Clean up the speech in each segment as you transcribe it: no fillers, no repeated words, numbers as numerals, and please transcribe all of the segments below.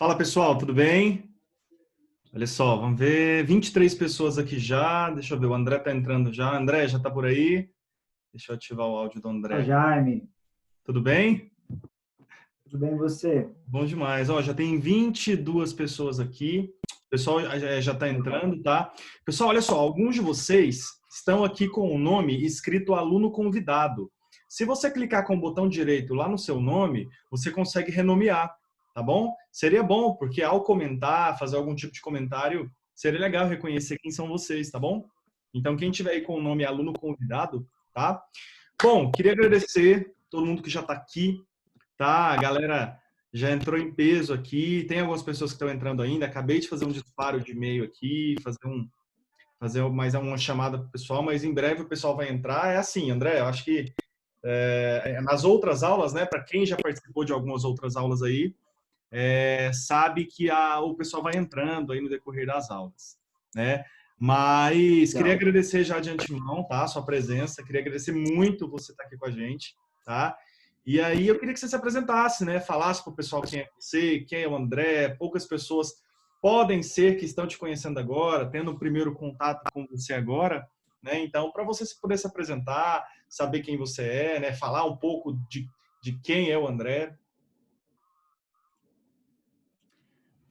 Fala pessoal, tudo bem? Olha só, vamos ver, 23 pessoas aqui já, deixa eu ver, o André tá entrando já. André, já tá por aí? Deixa eu ativar o áudio do Fala, André. Jaime, Tudo bem? tudo bem você? Bom demais. Ó, já tem 22 pessoas aqui. O pessoal já tá Legal. entrando, tá? Pessoal, olha só, alguns de vocês estão aqui com o nome escrito aluno convidado. Se você clicar com o botão direito lá no seu nome, você consegue renomear, tá bom? Seria bom, porque ao comentar, fazer algum tipo de comentário, seria legal reconhecer quem são vocês, tá bom? Então, quem tiver aí com o nome aluno convidado, tá? Bom, queria agradecer todo mundo que já está aqui, tá? A galera já entrou em peso aqui, tem algumas pessoas que estão entrando ainda. Acabei de fazer um disparo de e-mail aqui, fazer mais uma chamada para o pessoal, mas em breve o pessoal vai entrar. É assim, André, eu acho que nas outras aulas, né, para quem já participou de algumas outras aulas aí, sabe que o pessoal vai entrando aí no decorrer das aulas, né? Mas queria Legal. agradecer já de antemão, tá? Sua presença, queria agradecer muito você estar aqui com a gente, tá? E aí eu queria que você se apresentasse, né? Falasse para o pessoal quem é você, quem é o André. Poucas pessoas podem ser que estão te conhecendo agora, tendo o primeiro contato com você agora, né? Então, para você poder se apresentar, saber quem você é, né? Falar um pouco de quem é o André.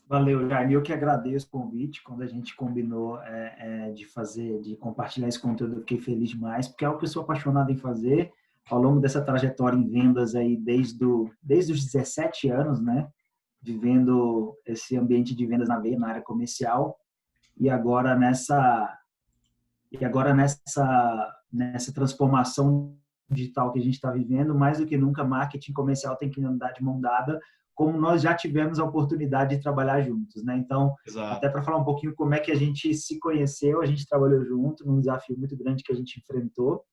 Valeu, Jaime. Eu que agradeço o convite. Quando a gente combinou de compartilhar esse conteúdo, eu fiquei feliz demais, porque é algo que eu sou apaixonado em fazer ao longo dessa trajetória em vendas aí desde os 17 anos, né? Vivendo esse ambiente de vendas na veia, na área comercial, e agora nessa transformação digital que a gente está vivendo, mais do que nunca, marketing comercial tem que andar de mão dada, como nós já tivemos a oportunidade de trabalhar juntos, né? Então, até Exato. para falar um pouquinho como é que a gente se conheceu, a gente trabalhou junto num desafio muito grande que a gente enfrentou,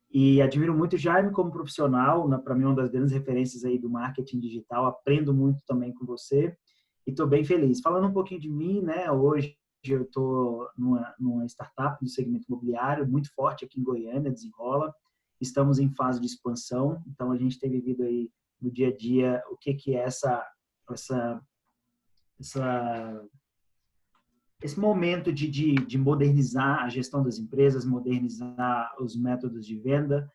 e admiro muito o Jaime como profissional, para mim uma das grandes referências aí do marketing digital, aprendo muito também com você e estou bem feliz. Falando um pouquinho de mim, né, hoje eu estou numa startup do segmento imobiliário, muito forte aqui em Goiânia, Desenrola. Estamos em fase de expansão, então a gente tem vivido aí no dia a dia o que é essa, essa esse momento de modernizar a gestão das empresas, modernizar os métodos de venda,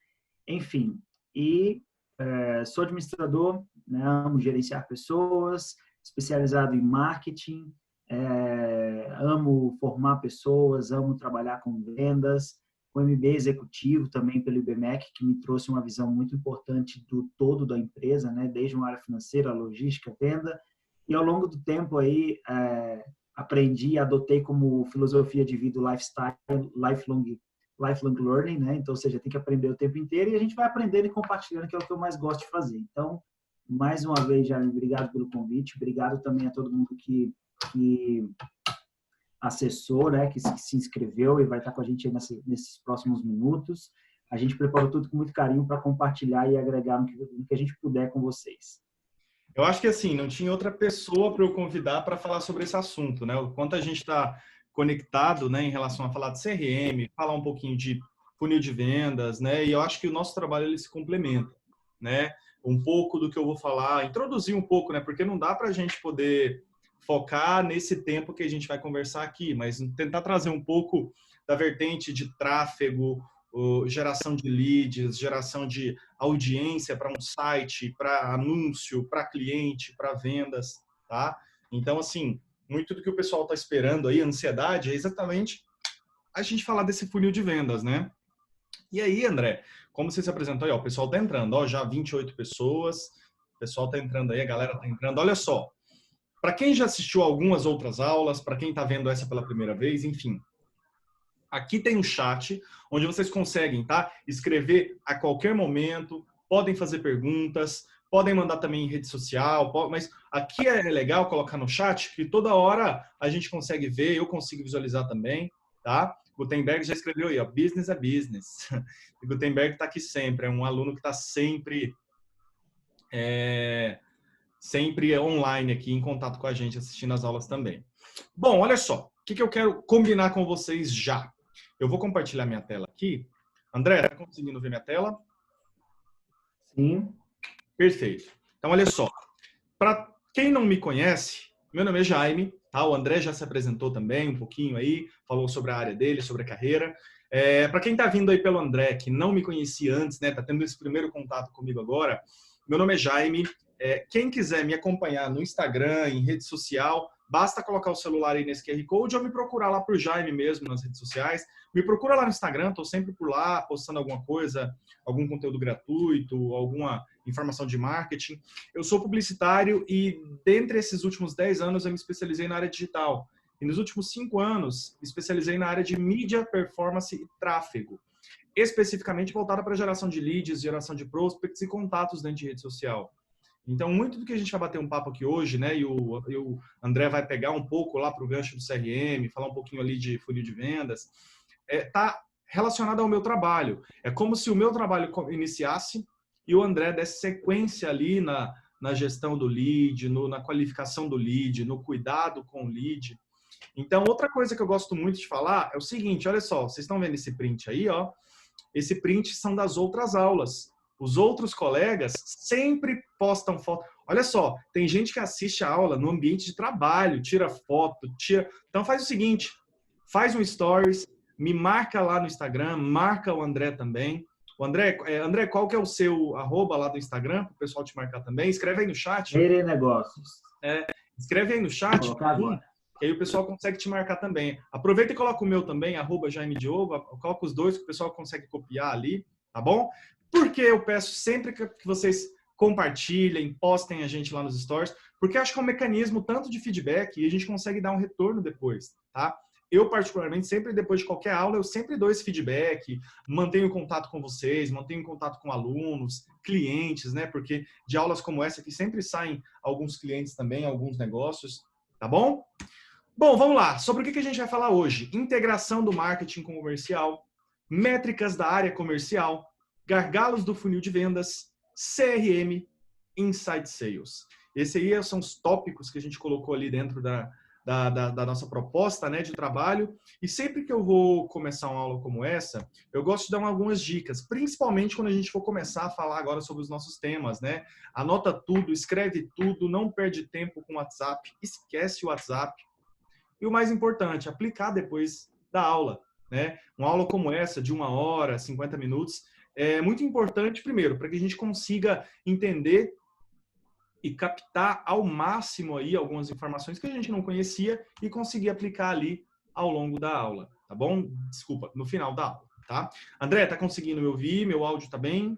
enfim. E sou administrador, né, amo gerenciar pessoas, especializado em marketing, amo formar pessoas, amo trabalhar com vendas, com MBA executivo também pelo IBMEC, que me trouxe uma visão muito importante do todo da empresa, né, desde uma área financeira, logística, venda, e ao longo do tempo aí aprendi e adotei como filosofia de vida o lifestyle, lifelong learning, né? Então, ou seja, tem que aprender o tempo inteiro e a gente vai aprendendo e compartilhando, que é o que eu mais gosto de fazer. Então, mais uma vez, Jaime, obrigado pelo convite, obrigado também a todo mundo que acessou, né, que se inscreveu e vai estar com a gente nesses próximos minutos. A gente preparou tudo com muito carinho para compartilhar e agregar no que a gente puder com vocês. Eu acho que assim, não tinha outra pessoa para eu convidar para falar sobre esse assunto, né? O quanto a gente está conectado, né, em relação a falar de CRM, falar um pouquinho de funil de vendas, né? E eu acho que o nosso trabalho ele se complementa, né? Um pouco do que eu vou falar, introduzir um pouco, né? Porque não dá para a gente poder focar nesse tempo que a gente vai conversar aqui, mas tentar trazer um pouco da vertente de tráfego, geração de leads, geração de audiência para um site, para anúncio, para cliente, para vendas, tá? Então, assim, muito do que o pessoal está esperando aí, a ansiedade, é exatamente a gente falar desse funil de vendas, né? E aí, André, como você se apresentou aí, ó, o pessoal está entrando, ó, já 28 pessoas, o pessoal está entrando aí, a galera está entrando. Olha só, para quem já assistiu algumas outras aulas, para quem está vendo essa pela primeira vez, enfim, aqui tem um chat onde vocês conseguem, tá? Escrever a qualquer momento, podem fazer perguntas, podem mandar também em rede social, mas aqui é legal colocar no chat que toda hora a gente consegue ver, eu consigo visualizar também, tá? Gutenberg já escreveu aí, ó, business é business. E Gutenberg está aqui sempre, é um aluno que está sempre online aqui em contato com a gente, assistindo as aulas também. Bom, olha só, o que eu quero combinar com vocês já? Eu vou compartilhar minha tela aqui. André, tá conseguindo ver minha tela? Sim. Perfeito. Então, olha só. Para quem não me conhece, Meu nome é Jaime, tá? O André já se apresentou também um pouquinho aí, falou sobre a área dele, sobre a carreira. Para quem está vindo aí pelo André, que não me conhecia antes, né, tá tendo esse primeiro contato comigo agora, meu nome é Jaime. Quem quiser me acompanhar no Instagram, em rede social, basta colocar o celular aí nesse QR Code ou me procurar lá por Jaime mesmo nas redes sociais. Me procura lá no Instagram, estou sempre por lá, postando alguma coisa, algum conteúdo gratuito, alguma informação de marketing. Eu sou publicitário e, dentre esses últimos 10 anos, eu me especializei na área digital. E nos últimos 5 anos, me especializei na área de mídia, performance e tráfego, especificamente voltada para geração de leads, geração de prospects e contatos dentro de rede social. Então, muito do que a gente vai bater um papo aqui hoje, né, e o André vai pegar um pouco lá para o gancho do CRM, falar um pouquinho ali de funil de vendas, tá relacionado ao meu trabalho. É como se o meu trabalho iniciasse e o André desse sequência ali na gestão do lead, na qualificação do lead, no cuidado com o lead. Então, outra coisa que eu gosto muito de falar é o seguinte, olha só, vocês estão vendo esse print aí, ó? Esse print são das outras aulas. Os outros colegas sempre postam foto. Olha só, tem gente que assiste a aula no ambiente de trabalho, tira foto, tira... Então faz o seguinte, faz um stories, me marca lá no Instagram, marca o André também. O André, André, qual que é o seu arroba lá do Instagram, para o pessoal te marcar também? Escreve aí no chat. Rere Negócios. Escreve aí no Vou chat, colocar agora. que aí o pessoal consegue te marcar também. Aproveita e coloca o meu também, arroba Jaime Diogo, coloca os dois que o pessoal consegue copiar ali, tá bom? Porque eu peço sempre que vocês compartilhem, postem a gente lá nos stories, porque acho que é um mecanismo tanto de feedback e a gente consegue dar um retorno depois, tá? Eu, particularmente, sempre depois de qualquer aula, eu sempre dou esse feedback, mantenho contato com vocês, mantenho contato com alunos, clientes, né? Porque de aulas como essa aqui sempre saem alguns clientes também, alguns negócios, tá bom? Bom, vamos lá. Sobre o que a gente vai falar hoje? Integração do marketing com o comercial, métricas da área comercial, gargalos do funil de vendas, CRM, Inside Sales. Esses aí são os tópicos que a gente colocou ali dentro da nossa proposta, né, de trabalho. E sempre que eu vou começar uma aula como essa, eu gosto de dar algumas dicas, principalmente quando a gente for começar a falar agora sobre os nossos temas, né? Anota tudo, escreve tudo, não perde tempo com o WhatsApp, esquece o WhatsApp. E o mais importante, aplicar depois da aula, né? Uma aula como essa, de 1 hora, 50 minutos, é muito importante, primeiro, para que a gente consiga entender e captar ao máximo aí algumas informações que a gente não conhecia e conseguir aplicar ali ao longo da aula, tá bom? Desculpa, no final da aula, tá? André, tá conseguindo me ouvir? Meu áudio tá bem?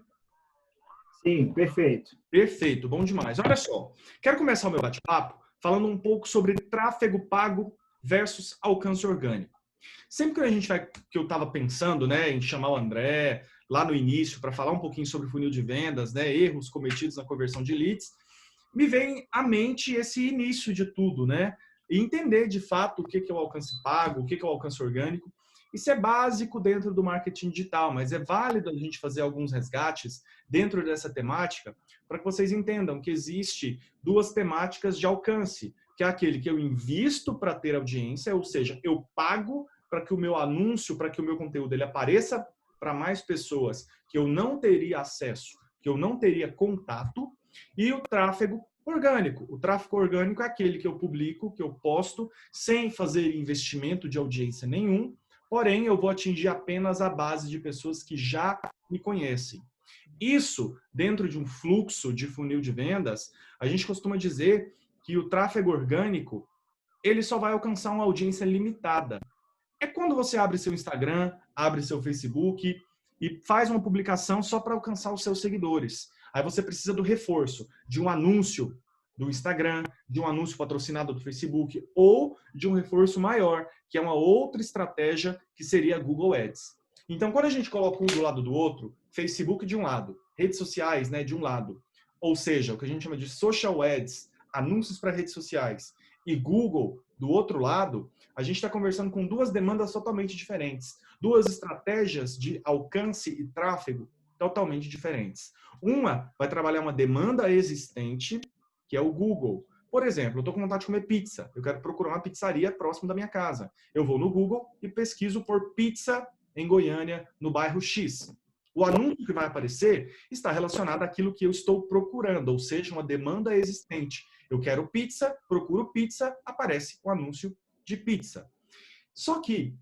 Sim, perfeito. Perfeito, bom demais. Olha só, quero começar o meu bate-papo falando um pouco sobre tráfego pago versus alcance orgânico. Sempre que a gente vai, que eu estava pensando, né, em chamar o André lá no início para falar um pouquinho sobre funil de vendas, né, erros cometidos na conversão de leads, me vem à mente esse início de tudo, né, e entender de fato o que é o alcance pago, o que é o alcance orgânico. Isso é básico dentro do marketing digital, mas é válido a gente fazer alguns resgates dentro dessa temática para que vocês entendam que existe duas temáticas de alcance, que é aquele que eu invisto para ter audiência, ou seja, eu pago para que o meu anúncio, para que o meu conteúdo ele apareça para mais pessoas que eu não teria acesso, que eu não teria contato, e o tráfego orgânico. O tráfego orgânico é aquele que eu publico, que eu posto, sem fazer investimento de audiência nenhum, porém eu vou atingir apenas a base de pessoas que já me conhecem. Isso, dentro de um fluxo de funil de vendas, a gente costuma dizer que o tráfego orgânico ele só vai alcançar uma audiência limitada. É quando você abre seu Instagram, abre seu Facebook e faz uma publicação só para alcançar os seus seguidores. Aí você precisa do reforço de um anúncio do Instagram, de um anúncio patrocinado do Facebook ou de um reforço maior, que é uma outra estratégia que seria Google Ads. Então, quando a gente coloca um do lado do outro, Facebook de um lado, redes sociais, né, de um lado, ou seja, o que a gente chama de social ads, anúncios para redes sociais, e Google do outro lado, a gente está conversando com duas demandas totalmente diferentes, duas estratégias de alcance e tráfego totalmente diferentes. Uma vai trabalhar uma demanda existente, que é o Google. Por exemplo, eu estou com vontade de comer pizza, eu quero procurar uma pizzaria próximo da minha casa. Eu vou no Google e pesquiso por pizza em Goiânia, no bairro X. O anúncio que vai aparecer está relacionado àquilo que eu estou procurando, ou seja, uma demanda existente. Eu quero pizza, procuro pizza, aparece o anúncio de pizza. Só que,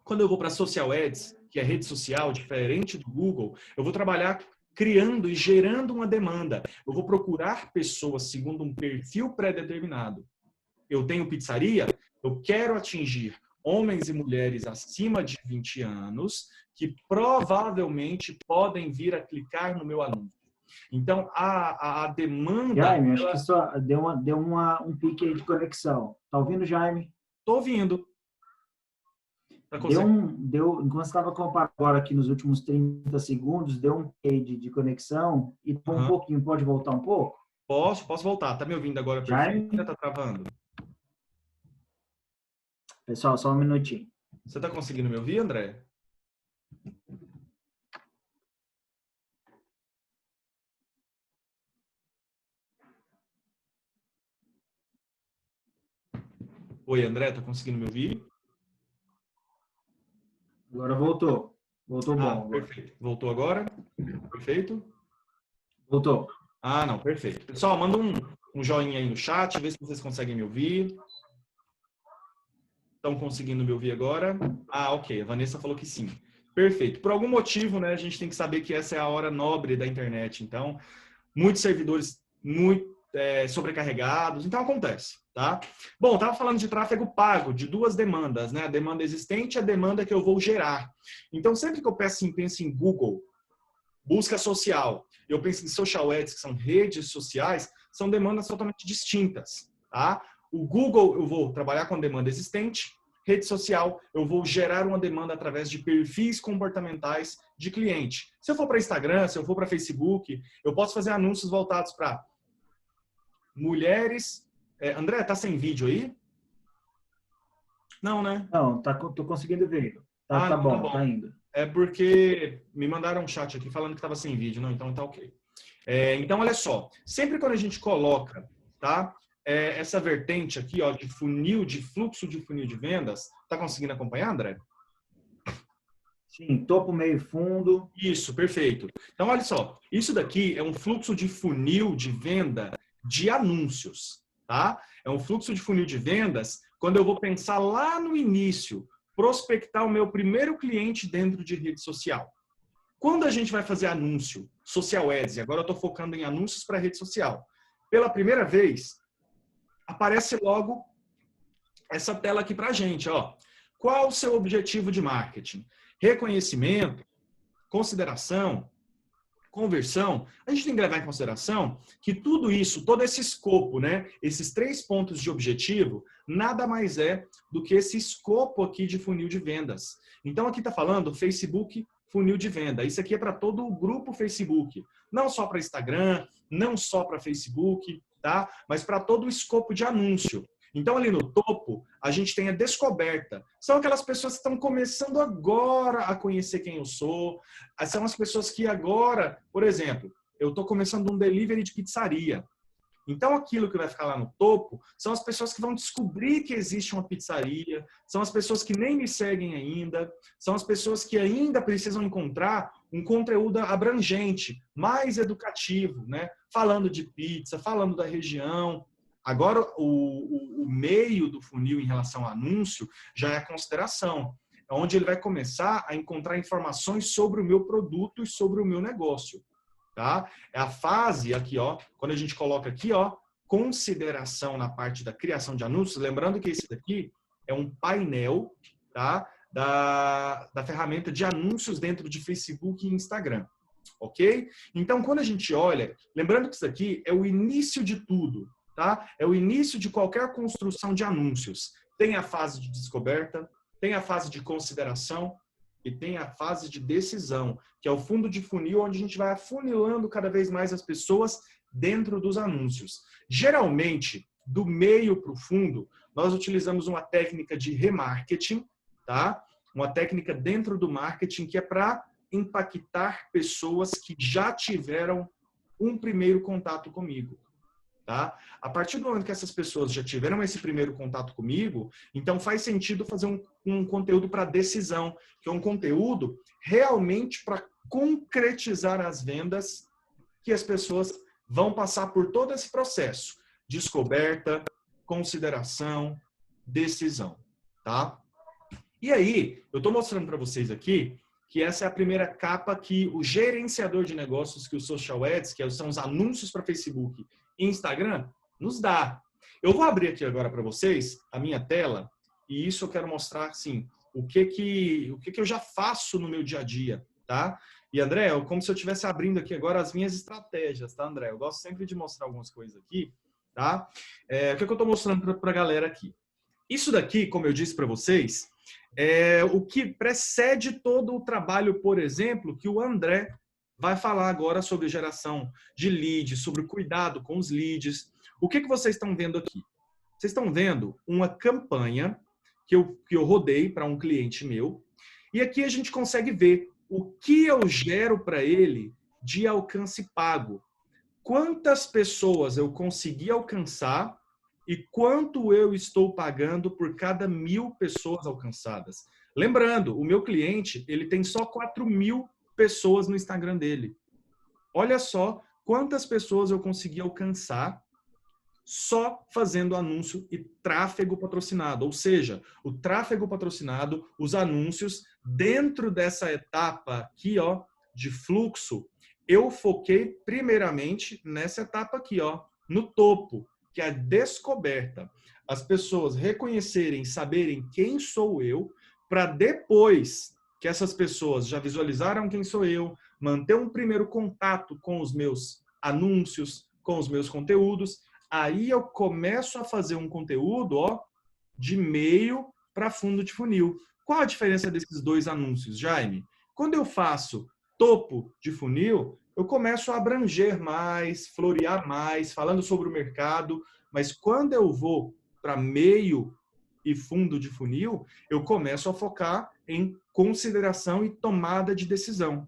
quando eu vou para Social Ads, que é rede social, diferente do Google, eu vou trabalhar criando e gerando uma demanda. Eu vou procurar pessoas segundo um perfil pré-determinado. Eu tenho pizzaria, eu quero atingir homens e mulheres acima de 20 anos que provavelmente podem vir a clicar no meu anúncio. Então, a demanda... Jaime, acho que só deu um pique aí de conexão. Tá ouvindo, Jaime? Estou ouvindo. Tá Enquanto você estava comparando agora aqui nos últimos 30 segundos, deu um pique de conexão e um pouquinho. Pode voltar um pouco? Posso voltar. Tá me ouvindo agora perfeito? Ainda tá travando? Pessoal, só um minutinho. Você tá conseguindo me ouvir, André? Oi, André, tá conseguindo me ouvir? Agora voltou. Voltou bom. Agora. Perfeito. Voltou agora? Perfeito? Voltou. Não, perfeito. Pessoal, manda um joinha aí no chat, vê se vocês conseguem me ouvir. Estão conseguindo me ouvir agora? Ok. A Vanessa falou que sim. Perfeito. Por algum motivo, né, a gente tem que saber que essa é a hora nobre da internet. Então, muitos servidores muito sobrecarregados. Então, acontece, tá? Bom, estava falando de tráfego pago, de duas demandas, né? A demanda existente e a demanda que eu vou gerar. Então, sempre que eu penso em Google, busca social, eu penso em social ads, que são redes sociais, são demandas totalmente distintas, tá? O Google, eu vou trabalhar com demanda existente. Rede social, eu vou gerar uma demanda através de perfis comportamentais de cliente. Se eu for para Instagram, se eu for para Facebook, eu posso fazer anúncios voltados para mulheres... André, tá sem vídeo aí? Não, né? Não, tô conseguindo ver. Tá bom, tá indo. É porque me mandaram um chat aqui falando que estava sem vídeo, não? Então tá ok. Então, olha só. Sempre quando a gente coloca, tá? Essa vertente aqui, ó, de funil, de fluxo de funil de vendas, tá conseguindo acompanhar, André? Sim, topo, meio, fundo. Isso, perfeito. Então, olha só. Isso daqui é um fluxo de funil de venda de anúncios, tá? É um fluxo de funil de vendas quando eu vou pensar lá no início, prospectar o meu primeiro cliente dentro de rede social. Quando a gente vai fazer anúncio, social ads, e agora eu estou focando em anúncios para rede social, pela primeira vez, aparece logo essa tela aqui para a gente, ó. Qual o seu objetivo de marketing? Reconhecimento, consideração, conversão. A gente tem que levar em consideração que tudo isso, todo esse escopo, né, esses 3 pontos de objetivo, nada mais é do que esse escopo aqui de funil de vendas. Então, aqui está falando Facebook funil de venda. Isso aqui é para todo o grupo Facebook. Não só para Instagram, não só para Facebook, tá? Mas para todo o escopo de anúncio. Então, ali no topo, a gente tem a descoberta. São aquelas pessoas que estão começando agora a conhecer quem eu sou. São as pessoas que agora, por exemplo, eu estou começando um delivery de pizzaria. Então, aquilo que vai ficar lá no topo são as pessoas que vão descobrir que existe uma pizzaria, são as pessoas que nem me seguem ainda, são as pessoas que ainda precisam encontrar um conteúdo abrangente, mais educativo, né? Falando de pizza, falando da região. Agora, o meio do funil em relação ao anúncio já é a consideração, onde ele vai começar a encontrar informações sobre o meu produto e sobre o meu negócio. Tá? É a fase aqui, ó, quando a gente coloca aqui, ó, consideração na parte da criação de anúncios, lembrando que esse daqui é um painel, tá? Da ferramenta de anúncios dentro de Facebook e Instagram, ok? Então, quando a gente olha, lembrando que isso aqui é o início de tudo, tá? É o início de qualquer construção de anúncios. Tem a fase de descoberta, tem a fase de consideração, e tem a fase de decisão, que é o fundo de funil, onde a gente vai afunilando cada vez mais as pessoas dentro dos anúncios. Geralmente, do meio para o fundo, nós utilizamos uma técnica de remarketing, tá? Uma técnica dentro do marketing que é para impactar pessoas que já tiveram um primeiro contato comigo. tá? A partir do momento que essas pessoas já tiveram esse primeiro contato comigo, então faz sentido fazer um conteúdo para decisão, que é um conteúdo realmente para concretizar as vendas que as pessoas vão passar por todo esse processo. Descoberta, consideração, decisão, tá? E aí, eu estou mostrando para vocês aqui que essa é a primeira capa que o gerenciador de negócios, que o Social Ads, que são os anúncios para Facebook e Instagram, nos dá. Eu vou abrir aqui agora para vocês a minha tela e isso eu quero mostrar, assim, o que eu já faço no meu dia a dia, tá? E, André, é como se eu estivesse abrindo aqui agora as minhas estratégias, tá, André? Eu gosto sempre de mostrar algumas coisas aqui, tá? O que eu estou mostrando para a galera aqui? Isso daqui, como eu disse para vocês, é o que precede todo o trabalho, por exemplo, que o André vai falar agora sobre geração de leads, sobre cuidado com os leads. O que vocês estão vendo aqui? Vocês estão vendo uma campanha que eu rodei para um cliente meu, e aqui a gente consegue ver o que eu gero para ele de alcance pago. Quantas pessoas eu consegui alcançar e quanto eu estou pagando por cada 1.000 pessoas alcançadas. Lembrando, o meu cliente, ele tem só 4.000 pessoas no Instagram dele. Olha só quantas pessoas eu consegui alcançar só fazendo anúncio e tráfego patrocinado. Ou seja, o tráfego patrocinado, os anúncios, dentro dessa etapa aqui, ó, de fluxo, eu foquei primeiramente nessa etapa aqui, ó, no topo, que é a descoberta. As pessoas reconhecerem, saberem quem sou eu, para depois que essas pessoas já visualizaram quem sou eu, manter um primeiro contato com os meus anúncios, com os meus conteúdos, aí eu começo a fazer um conteúdo, ó, de meio para fundo de funil. Qual a diferença desses dois anúncios, Jaime? Quando eu faço topo de funil, eu começo a abranger mais, florear mais, falando sobre o mercado, mas quando eu vou para meio e fundo de funil, eu começo a focar em consideração e tomada de decisão,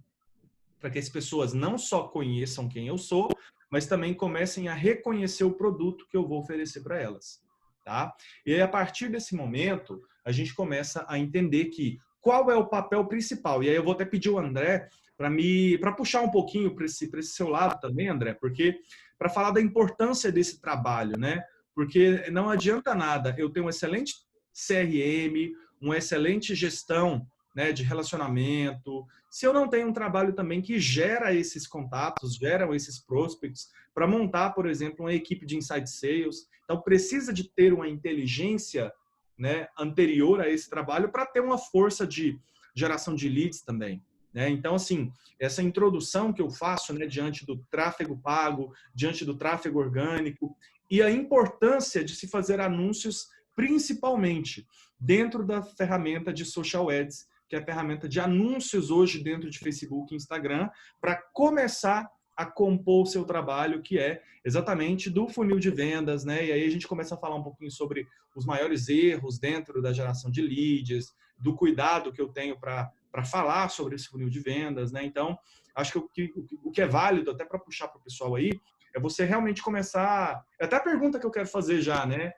para que as pessoas não só conheçam quem eu sou, mas também comecem a reconhecer o produto que eu vou oferecer para elas, tá? E aí, a partir desse momento, a gente começa a entender que qual é o papel principal. E aí eu vou até pedir o André para puxar um pouquinho para esse seu lado também, André, porque para falar da importância desse trabalho, né? Porque não adianta nada eu ter um excelente CRM, uma excelente gestão, né, de relacionamento, se eu não tenho um trabalho também que gera esses contatos, geram esses prospects, para montar, por exemplo, uma equipe de inside sales. Então, precisa de ter uma inteligência, né, anterior a esse trabalho para ter uma força de geração de leads também, né? Então, assim, essa introdução que eu faço, né, diante do tráfego pago, diante do tráfego orgânico, e a importância de se fazer anúncios, principalmente dentro da ferramenta de social ads, que é a ferramenta de anúncios hoje dentro de Facebook e Instagram, para começar a compor o seu trabalho, que é exatamente do funil de vendas, né? E aí a gente começa a falar um pouquinho sobre os maiores erros dentro da geração de leads, do cuidado que eu tenho para falar sobre esse funil de vendas, né? Então, acho que o que é válido, até para puxar para o pessoal aí, é você realmente começar... É até a pergunta que eu quero fazer já, né?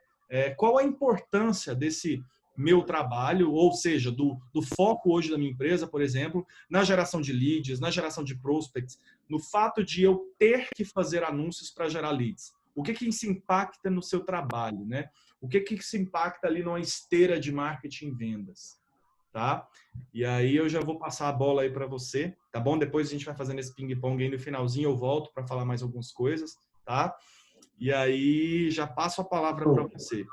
Qual a importância desse meu trabalho, ou seja, do foco hoje da minha empresa, por exemplo, na geração de leads, na geração de prospects, no fato de eu ter que fazer anúncios para gerar leads. O que isso impacta no seu trabalho, né? O que isso impacta ali numa esteira de marketing e vendas, tá? E aí eu já vou passar a bola aí para você, tá bom? Depois a gente vai fazendo esse ping-pong aí no finalzinho, eu volto para falar mais algumas coisas, tá? E aí já passo a palavra para você.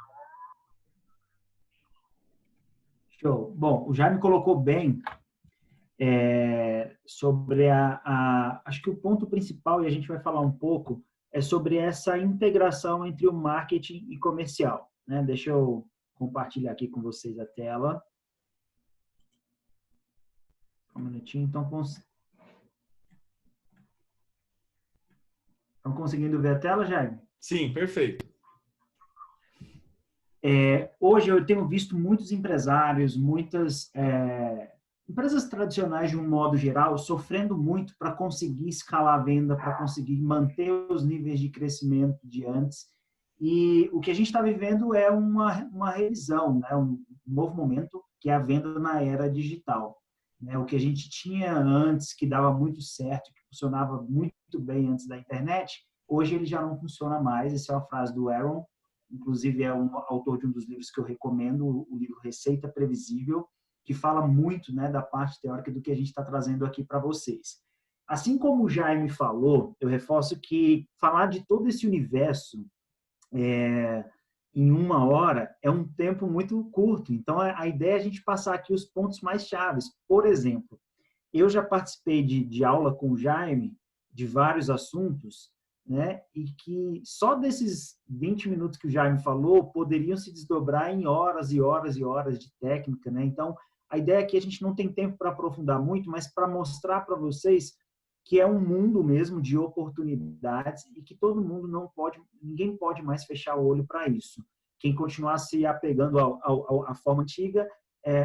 Show. Bom, o Jaime colocou bem sobre acho que o ponto principal, e a gente vai falar um pouco, é sobre essa integração entre o marketing e comercial, né? Deixa eu compartilhar aqui com vocês a tela. Um minutinho. Estão conseguindo ver a tela, Jaime? Sim, perfeito. Hoje eu tenho visto muitos empresários, muitas empresas tradicionais, de um modo geral, sofrendo muito para conseguir escalar a venda, para conseguir manter os níveis de crescimento de antes. E o que a gente está vivendo é uma revisão, né? Um novo momento, que é a venda na era digital. Né? O que a gente tinha antes, que dava muito certo, que funcionava muito bem antes da internet, hoje ele já não funciona mais. Essa é uma frase do Aaron, inclusive é um autor de um dos livros que eu recomendo, o livro Receita Previsível, que fala muito, né, da parte teórica do que a gente está trazendo aqui para vocês. Assim como o Jaime falou, eu reforço que falar de todo esse universo em 1 hora é um tempo muito curto. Então, a ideia é a gente passar aqui os pontos mais chaves. Por exemplo, eu já participei de aula com o Jaime de vários assuntos, né? E que só desses 20 minutos que o Jaime falou poderiam se desdobrar em horas e horas e horas de técnica, né? Então, a ideia é que a gente não tem tempo para aprofundar muito, mas para mostrar para vocês que é um mundo mesmo de oportunidades e que todo mundo não pode, ninguém pode mais fechar o olho para isso. Quem continuar se apegando à forma antiga,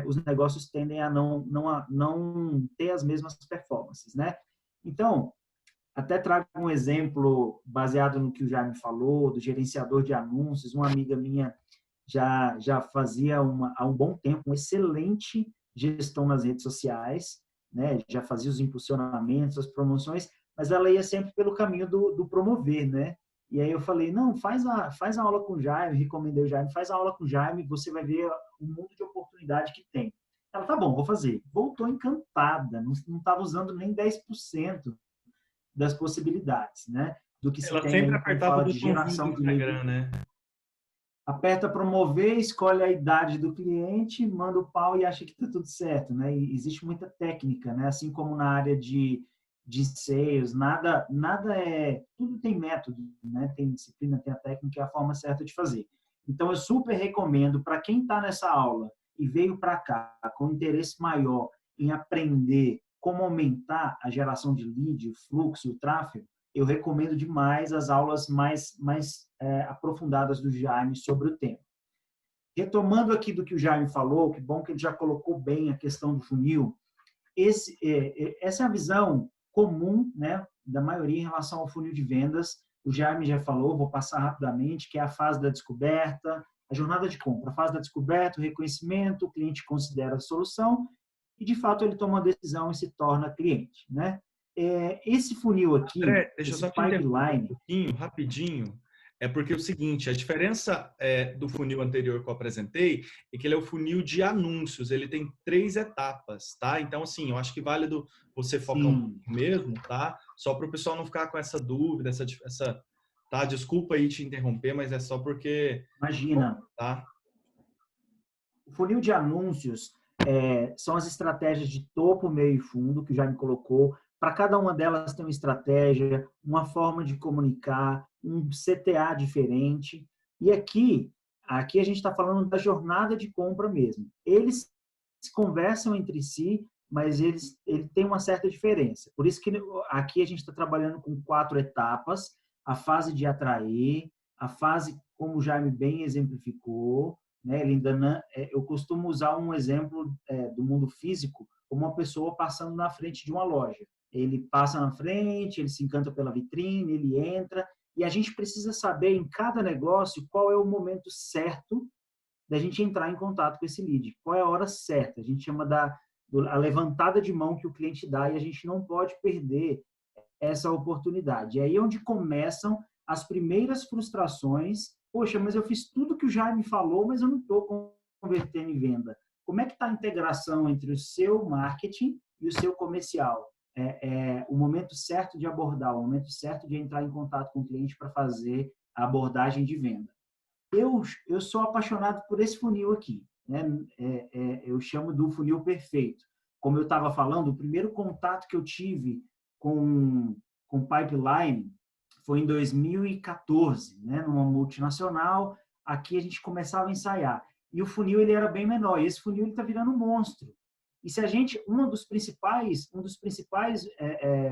os negócios tendem a não ter as mesmas performances, né? Então, até trago um exemplo baseado no que o Jaime falou, do gerenciador de anúncios. Uma amiga minha já fazia há um bom tempo uma excelente gestão nas redes sociais, né? Já fazia os impulsionamentos, as promoções, mas ela ia sempre pelo caminho do promover, né? E aí eu falei, não, faz a aula com o Jaime, recomendei o Jaime, faz a aula com o Jaime, você vai ver o mundo de oportunidade que tem. Ela, tá bom, vou fazer. Voltou encantada, não estava usando nem 10% das possibilidades, né? Do que se Ela tem sempre aí quando apertava o fala de botãozinho do geração de lead. Instagram, né? Aperta promover, escolhe a idade do cliente, manda o pau e acha que está tudo certo, né? E existe muita técnica, né? Assim como na área de sales, nada é, tudo tem método, né? Tem disciplina, tem a técnica, é a forma certa de fazer. Então eu super recomendo para quem está nessa aula e veio para cá com interesse maior em aprender como aumentar a geração de lead, o fluxo, o tráfego, eu recomendo demais as aulas mais aprofundadas do Jaime sobre o tema. Retomando aqui do que o Jaime falou, que bom que ele já colocou bem a questão do funil, essa é a visão comum, né, da maioria em relação ao funil de vendas. O Jaime já falou, vou passar rapidamente, que é a fase da descoberta, a jornada de compra, a fase da descoberta, o reconhecimento, o cliente considera a solução e, de fato, ele toma uma decisão e se torna cliente, né? Esse funil aqui, André, deixa eu esse só te interromper um pipeline, pouquinho, rapidinho. É porque é o seguinte, a diferença do funil anterior que eu apresentei é que ele é o funil de anúncios, ele tem 3 etapas, tá? Então, assim, eu acho que válido você focar um pouco sim, mesmo, tá? Só para o pessoal não ficar com essa dúvida, tá? Desculpa aí te interromper, mas é só porque, imagina, tá? o funil de anúncios são as estratégias de topo, meio e fundo, que já me colocou. Para cada uma delas tem uma estratégia, uma forma de comunicar, um CTA diferente. E aqui a gente está falando da jornada de compra mesmo. Eles conversam entre si, mas ele tem uma certa diferença. Por isso que aqui a gente está trabalhando com 4 etapas: a fase de atrair, a fase, como o Jaime bem exemplificou, né? Ele ainda eu costumo usar um exemplo do mundo físico como uma pessoa passando na frente de uma loja. Ele passa na frente, ele se encanta pela vitrine, ele entra, e a gente precisa saber em cada negócio qual é o momento certo da gente entrar em contato com esse lead. Qual é a hora certa? A gente chama a levantada de mão que o cliente dá e a gente não pode perder essa oportunidade. É aí onde começam as primeiras frustrações. Poxa, mas eu fiz tudo que o Jaime falou, mas eu não estou convertendo em venda. Como é que está a integração entre o seu marketing e o seu comercial? O momento certo de abordar, o momento certo de entrar em contato com o cliente para fazer a abordagem de venda. Eu sou apaixonado por esse funil aqui, né? Eu chamo do funil perfeito. Como eu estava falando, o primeiro contato que eu tive com pipeline foi em 2014, né? Numa multinacional. Aqui a gente começava a ensaiar. E o funil ele era bem menor. E esse funil está virando um monstro. E se a gente, um dos principais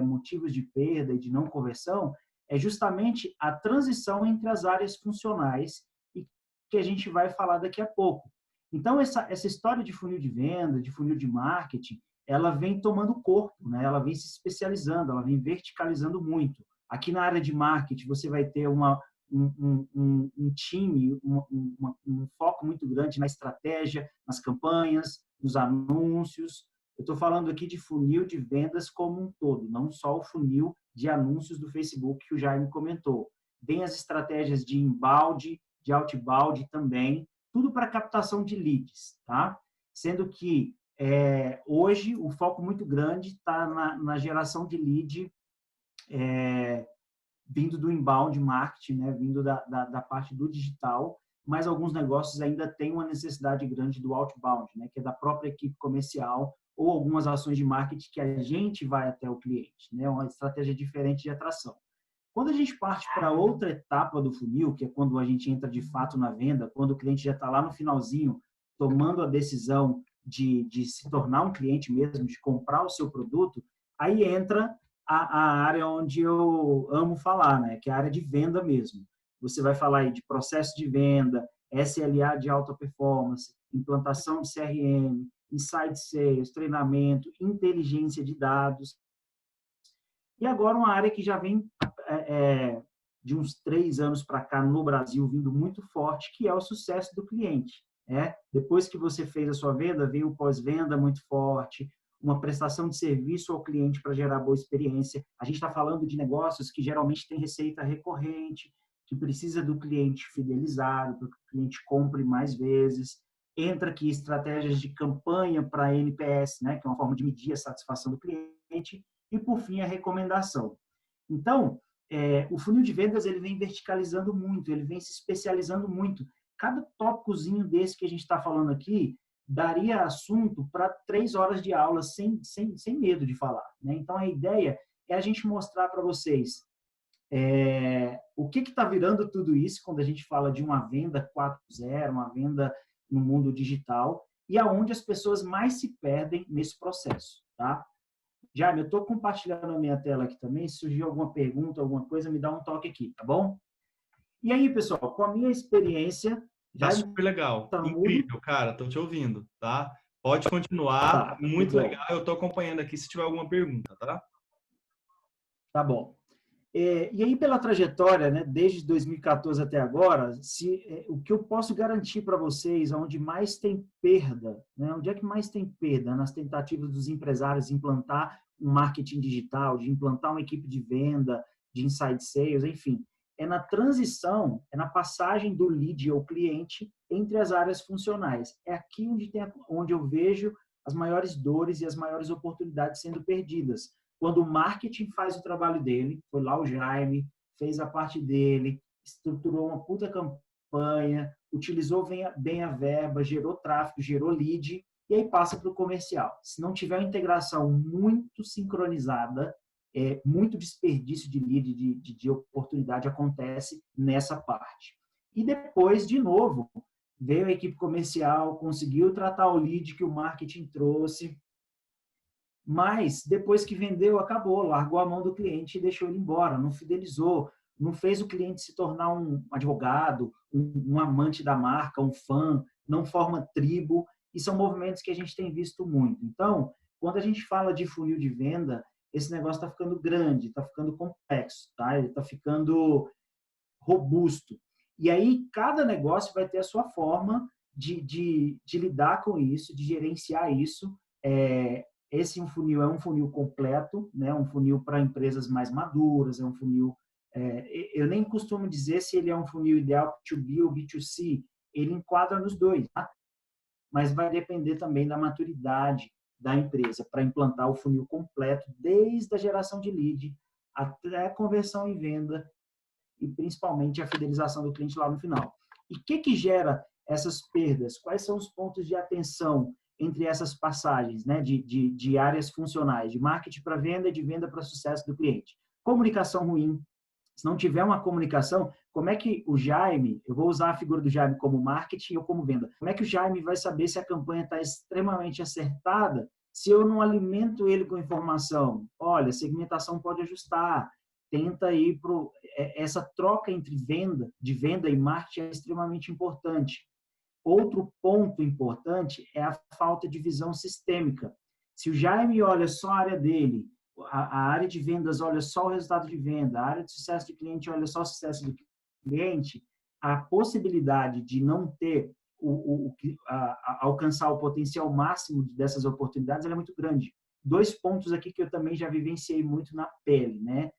motivos de perda e de não conversão é justamente a transição entre as áreas funcionais e que a gente vai falar daqui a pouco. Então, essa história de funil de venda, de funil de marketing, ela vem tomando corpo, né? Ela vem se especializando, ela vem verticalizando muito. Aqui na área de marketing, você vai ter um time, um foco muito grande na estratégia, nas campanhas, nos anúncios. Eu estou falando aqui de funil de vendas como um todo, não só o funil de anúncios do Facebook que o Jaime comentou. Tem as estratégias de inbound, de outbound também, tudo para captação de leads, tá? Sendo que hoje o foco muito grande está na geração de lead vindo do inbound marketing, né? Vindo da parte do digital, mas alguns negócios ainda têm uma necessidade grande do outbound, né? Que é da própria equipe comercial ou algumas ações de marketing que a gente vai até o cliente, né? Uma estratégia diferente de atração. Quando a gente parte para outra etapa do funil, que é quando a gente entra de fato na venda, quando o cliente já está lá no finalzinho, tomando a decisão de se tornar um cliente mesmo, de comprar o seu produto, aí entra a área onde eu amo falar, né? Que é a área de venda mesmo. Você vai falar aí de processo de venda, SLA de alta performance, implantação de CRM, inside sales, treinamento, inteligência de dados. E agora uma área que já vem de uns 3 anos para cá no Brasil vindo muito forte, que é o sucesso do cliente. Depois que você fez a sua venda, veio o pós-venda muito forte, uma prestação de serviço ao cliente para gerar boa experiência. A gente está falando de negócios que geralmente têm receita recorrente, que precisa do cliente fidelizado, para que o cliente compre mais vezes. Entra aqui estratégias de campanha para NPS, né, que é uma forma de medir a satisfação do cliente. E, por fim, a recomendação. Então, o funil de vendas ele vem verticalizando muito, ele vem se especializando muito. Cada tópicozinho desse que a gente está falando aqui daria assunto para 3 horas de aula sem medo de falar, né? Então, a ideia é a gente mostrar para vocês o que está virando tudo isso quando a gente fala de uma venda 4.0, uma venda no mundo digital, e aonde as pessoas mais se perdem nesse processo, tá? Jaime, eu estou compartilhando a minha tela aqui também. Se surgir alguma pergunta, alguma coisa, me dá um toque aqui, tá bom? E aí, pessoal, com a minha experiência... Tá super legal. Tá incrível, cara. Estou te ouvindo, tá? Pode continuar. Tá, Muito legal. Eu estou acompanhando aqui se tiver alguma pergunta, tá? Tá bom. E aí, pela trajetória, né, desde 2014 até agora, o que eu posso garantir para vocês, onde mais tem perda, né, onde é que mais tem perda? Nas tentativas dos empresários de implantar um marketing digital, de implantar uma equipe de venda, de inside sales, enfim. É na transição, é na passagem do lead ao cliente entre as áreas funcionais. É aqui onde eu vejo as maiores dores e as maiores oportunidades sendo perdidas. Quando o marketing faz o trabalho dele, foi lá o Jaime, fez a parte dele, estruturou uma puta campanha, utilizou bem a verba, gerou tráfego, gerou lead, e aí passa para o comercial. Se não tiver uma integração muito sincronizada, muito desperdício de lead, de oportunidade acontece nessa parte. E depois, de novo, veio a equipe comercial, conseguiu tratar o lead que o marketing trouxe, mas depois que vendeu, acabou, largou a mão do cliente e deixou ele embora, não fidelizou, não fez o cliente se tornar um advogado, um amante da marca, um fã, não forma tribo, e são movimentos que a gente tem visto muito. Então, quando a gente fala de funil de venda, esse negócio está ficando grande, está ficando complexo, tá? Ele está ficando robusto. E aí, cada negócio vai ter a sua forma de lidar com isso, de gerenciar isso. Esse funil é um funil completo, né? Um funil para empresas mais maduras, é um funil... eu nem costumo dizer se ele é um funil ideal B2B ou B2C, ele enquadra nos dois, tá? Mas vai depender também da maturidade da empresa para implantar o funil completo, desde a geração de lead até a conversão em venda e principalmente a fidelização do cliente lá no final. E o que gera essas perdas? Quais são os pontos de atenção entre essas passagens, né, de áreas funcionais, de marketing para venda e de venda para sucesso do cliente? Comunicação ruim. Se não tiver uma comunicação, como é que o Jaime, eu vou usar a figura do Jaime como marketing ou como venda, como é que o Jaime vai saber se a campanha está extremamente acertada se eu não alimento ele com informação? Olha, segmentação pode ajustar, tenta ir para... Essa troca entre de venda e marketing é extremamente importante. Outro ponto importante é a falta de visão sistêmica. Se o Jaime olha só a área dele, a área de vendas olha só o resultado de venda, a área de sucesso de cliente olha só o sucesso do cliente, a possibilidade de não ter alcançar o potencial máximo dessas oportunidades ela é muito grande. 2 pontos aqui que eu também já vivenciei muito na pele, né?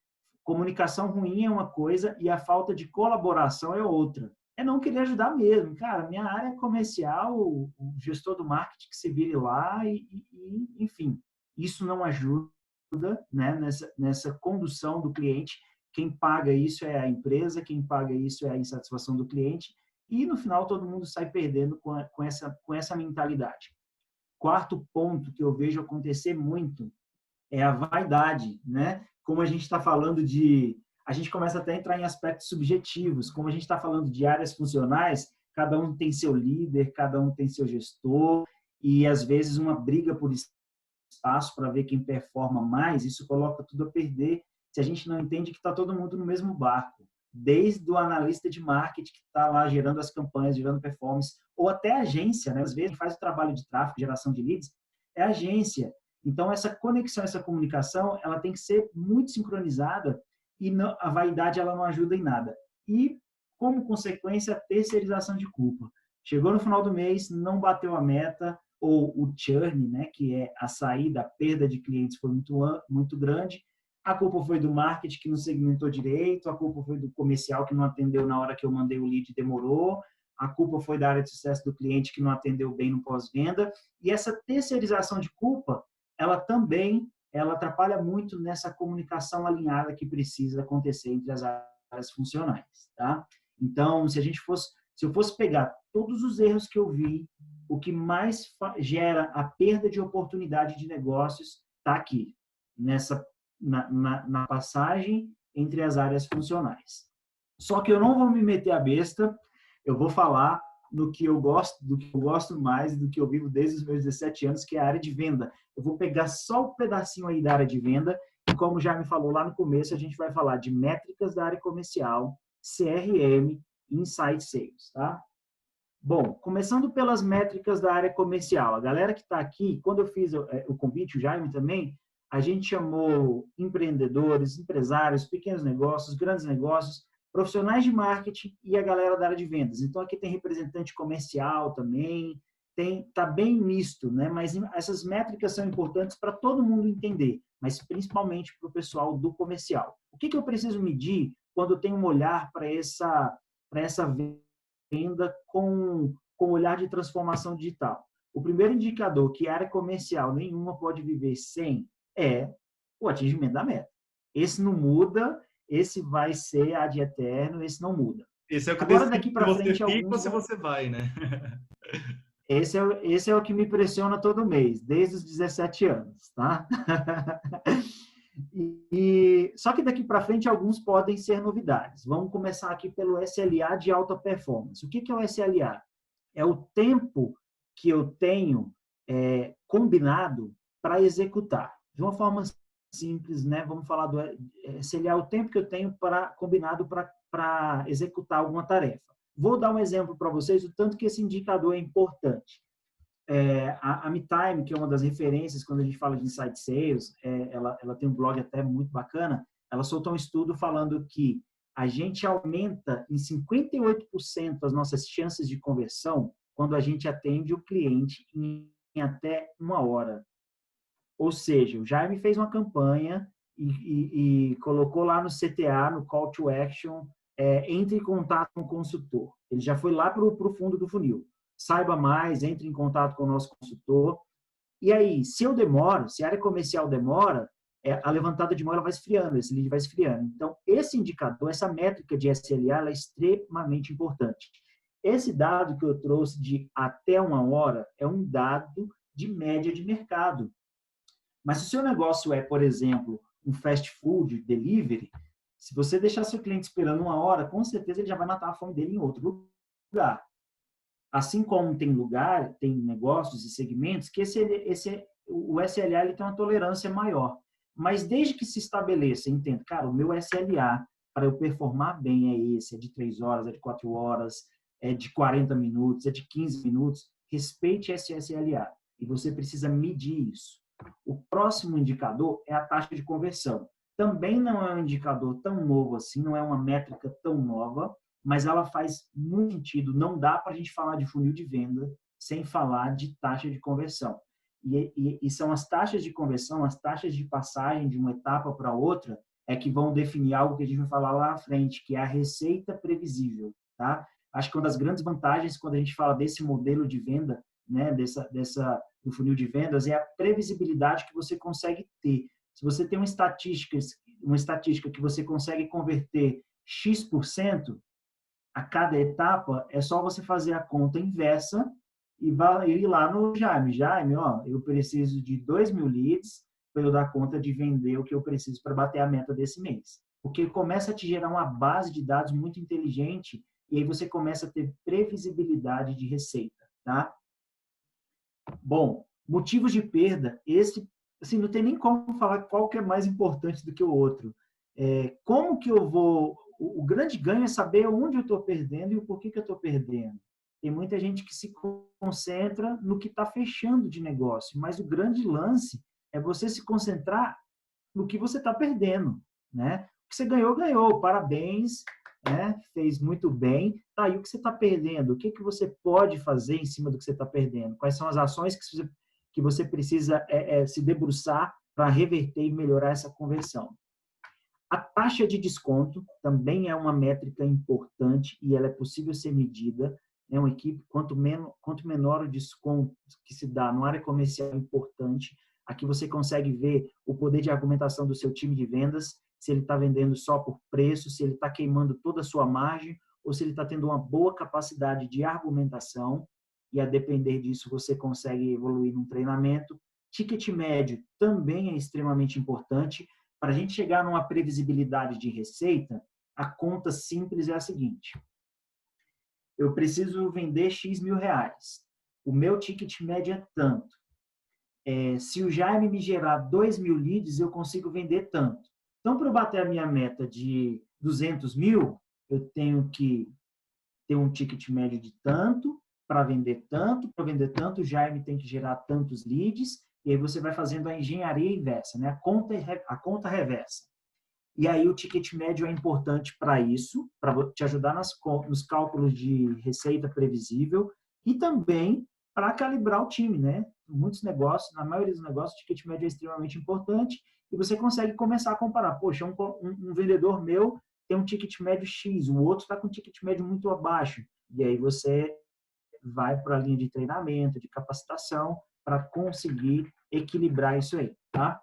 Comunicação ruim é uma coisa e a falta de colaboração é outra. É não querer ajudar mesmo. Cara, minha área é comercial, o gestor do marketing que se vire lá enfim, isso não ajuda, né, nessa condução do cliente. Quem paga isso é a empresa, quem paga isso é a insatisfação do cliente e, no final, todo mundo sai perdendo com essa mentalidade. Quarto ponto que eu vejo acontecer muito é a vaidade, né? Como a gente está falando de... A gente começa até a entrar em aspectos subjetivos. Como a gente está falando de áreas funcionais, cada um tem seu líder, cada um tem seu gestor, e às vezes uma briga por espaço para ver quem performa mais, isso coloca tudo a perder se a gente não entende que está todo mundo no mesmo barco. Desde o analista de marketing que está lá gerando as campanhas, gerando performance, ou até a agência, né? Às vezes faz o trabalho de tráfego, geração de leads, é a agência. Então, essa conexão, essa comunicação, ela tem que ser muito sincronizada e não, a vaidade ela não ajuda em nada. E, como consequência, a terceirização de culpa. Chegou no final do mês, não bateu a meta, ou o churn, né, que é a saída, a perda de clientes foi muito grande. A culpa foi do marketing que não segmentou direito, a culpa foi do comercial que não atendeu na hora que eu mandei o lead e demorou, a culpa foi da área de sucesso do cliente que não atendeu bem no pós-venda. E essa terceirização de culpa, ela também atrapalha muito nessa comunicação alinhada que precisa acontecer entre as áreas funcionais, tá? Então, se eu fosse pegar todos os erros que eu vi, o que mais gera a perda de oportunidade de negócios está aqui, na passagem entre as áreas funcionais. Só que eu não vou me meter a besta, eu vou falar do que eu gosto mais, do que eu vivo desde os meus 17 anos, que é a área de venda. Eu vou pegar só um pedacinho aí da área de venda, e como já me falou lá no começo, a gente vai falar de métricas da área comercial, CRM, Inside Sales, tá? Bom, começando pelas métricas da área comercial. A galera que está aqui, quando eu fiz o convite, o Jaime também, a gente chamou empreendedores, empresários, pequenos negócios, grandes negócios, profissionais de marketing e a galera da área de vendas. Então, aqui tem representante comercial também, tá bem misto, né? Mas essas métricas são importantes para todo mundo entender, mas principalmente para o pessoal do comercial. O que eu preciso medir quando eu tenho um olhar para essa venda com olhar de transformação digital? O primeiro indicador que a área comercial nenhuma pode viver sem é o atingimento da meta. Esse não muda, esse vai ser ad eterno, esse não muda. Esse é o que agora daqui para frente você fica ou se você vai, né? Esse é o que me pressiona todo mês, desde os 17 anos, tá? Só que daqui para frente alguns podem ser novidades. Vamos começar aqui pelo SLA de alta performance. O que é o SLA? É o tempo que eu tenho combinado para executar. De uma forma simples, né? Vamos falar do SLA, o tempo que eu tenho combinado para executar alguma tarefa. Vou dar um exemplo para vocês, o tanto que esse indicador é importante. A MeTime, que é uma das referências quando a gente fala de Inside Sales, ela tem um blog até muito bacana, ela soltou um estudo falando que a gente aumenta em 58% as nossas chances de conversão quando a gente atende o cliente em até 1 hora. Ou seja, o Jaime fez uma campanha e colocou lá no CTA, no Call to Action, entre em contato com o consultor. Ele já foi lá para o fundo do funil. Saiba mais, entre em contato com o nosso consultor. E aí, se eu demoro, se a área comercial demora, a levantada de mão ela vai esfriando, esse lead vai esfriando. Então, esse indicador, essa métrica de SLA, ela é extremamente importante. Esse dado que eu trouxe de até 1 hora é um dado de média de mercado. Mas se o seu negócio é, por exemplo, um fast food, delivery, se você deixar seu cliente esperando 1 hora, com certeza ele já vai matar a fome dele em outro lugar. Assim como tem negócios e segmentos que o SLA ele tem uma tolerância maior. Mas desde que se estabeleça, entenda, cara, o meu SLA para eu performar bem é esse, é de 3 horas, é de 4 horas, é de 40 minutos, é de 15 minutos, respeite esse SLA. E você precisa medir isso. O próximo indicador é a taxa de conversão. Também não é um indicador tão novo assim, não é uma métrica tão nova, mas ela faz muito sentido. Não dá para a gente falar de funil de venda sem falar de taxa de conversão. E são as taxas de conversão, as taxas de passagem de uma etapa para outra, é que vão definir algo que a gente vai falar lá à frente, que é a receita previsível, tá? Acho que uma das grandes vantagens quando a gente fala desse modelo de venda, né, do funil de vendas, é a previsibilidade que você consegue ter. Se você tem uma estatística que você consegue converter X% a cada etapa, é só você fazer a conta inversa e ir lá no Jaime. Jaime, ó, eu preciso de 2.000 leads para eu dar conta de vender o que eu preciso para bater a meta desse mês. Porque começa a te gerar uma base de dados muito inteligente e aí você começa a ter previsibilidade de receita, tá? Bom, motivos de perda, esse, assim, não tem nem como falar qual que é mais importante do que o outro. Como que eu vou... O grande ganho é saber onde eu estou perdendo e o porquê que eu estou perdendo. Tem muita gente que se concentra no que está fechando de negócio, mas o grande lance é você se concentrar no que você está perdendo, né? O que você ganhou, ganhou, parabéns, né? Fez muito bem. Tá, e o que você está perdendo? O que que você pode fazer em cima do que você está perdendo? Quais são as ações que você precisa se debruçar para reverter e melhorar essa conversão? A taxa de desconto também é uma métrica importante e ela é possível ser medida. É uma equipe, quanto menor o desconto que se dá na área comercial é importante. Aqui você consegue ver o poder de argumentação do seu time de vendas, se ele está vendendo só por preço, se ele está queimando toda a sua margem, ou se ele está tendo uma boa capacidade de argumentação, e a depender disso você consegue evoluir num treinamento. Ticket médio também é extremamente importante. Para a gente chegar numa previsibilidade de receita, a conta simples é a seguinte: eu preciso vender X mil reais. O meu ticket médio é tanto. Se o Jaime me gerar 2.000 leads, eu consigo vender tanto. Então, para eu bater a minha meta de 200 mil, eu tenho que ter um ticket médio de tanto, para vender tanto, o Jaime tem que gerar tantos leads, e aí você vai fazendo a engenharia inversa, né? A conta reversa. E aí o ticket médio é importante para isso, para te ajudar nos cálculos de receita previsível e também para calibrar o time, né? Muitos negócios, na maioria dos negócios, o ticket médio é extremamente importante e você consegue começar a comparar. Poxa, um vendedor meu tem um ticket médio X, o outro está com um ticket médio muito abaixo. E aí você vai para a linha de treinamento, de capacitação, para conseguir equilibrar isso aí, tá?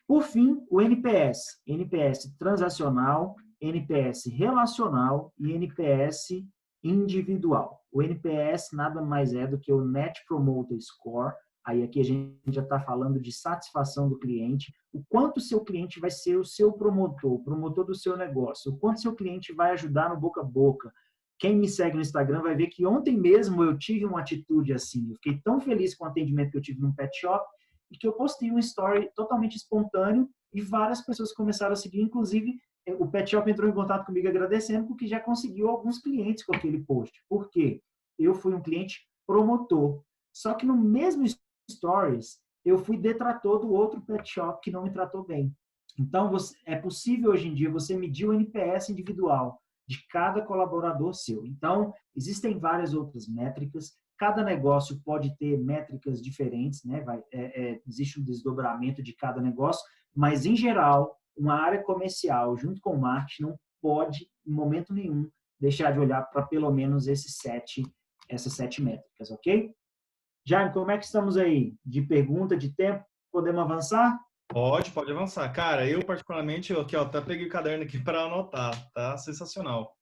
Por fim, o NPS. NPS transacional, NPS relacional e NPS individual. O NPS nada mais é do que o Net Promoter Score. Aí aqui a gente já está falando de satisfação do cliente, o quanto o seu cliente vai ser o seu promotor, o promotor do seu negócio, o quanto seu cliente vai ajudar no boca a boca. Quem me segue no Instagram vai ver que ontem mesmo eu tive uma atitude assim. Eu fiquei tão feliz com o atendimento que eu tive num pet shop e que eu postei um story totalmente espontâneo e várias pessoas começaram a seguir, inclusive o pet shop entrou em contato comigo agradecendo porque já conseguiu alguns clientes com aquele post. Por quê? Eu fui um cliente promotor. Só que no mesmo stories, eu fui detrator do outro pet shop que não me tratou bem. Então, é possível hoje em dia você medir o NPS individual de cada colaborador seu. Então, existem várias outras métricas. Cada negócio pode ter métricas diferentes, né? Existe um desdobramento de cada negócio, mas, em geral, uma área comercial, junto com o marketing, não pode, em momento nenhum, deixar de olhar para pelo menos essas 7 métricas, ok? Jaime, como é que estamos aí? De pergunta, de tempo? Podemos avançar? Pode avançar. Cara, eu particularmente, aqui, ó, até peguei o caderno aqui para anotar, tá? Sensacional.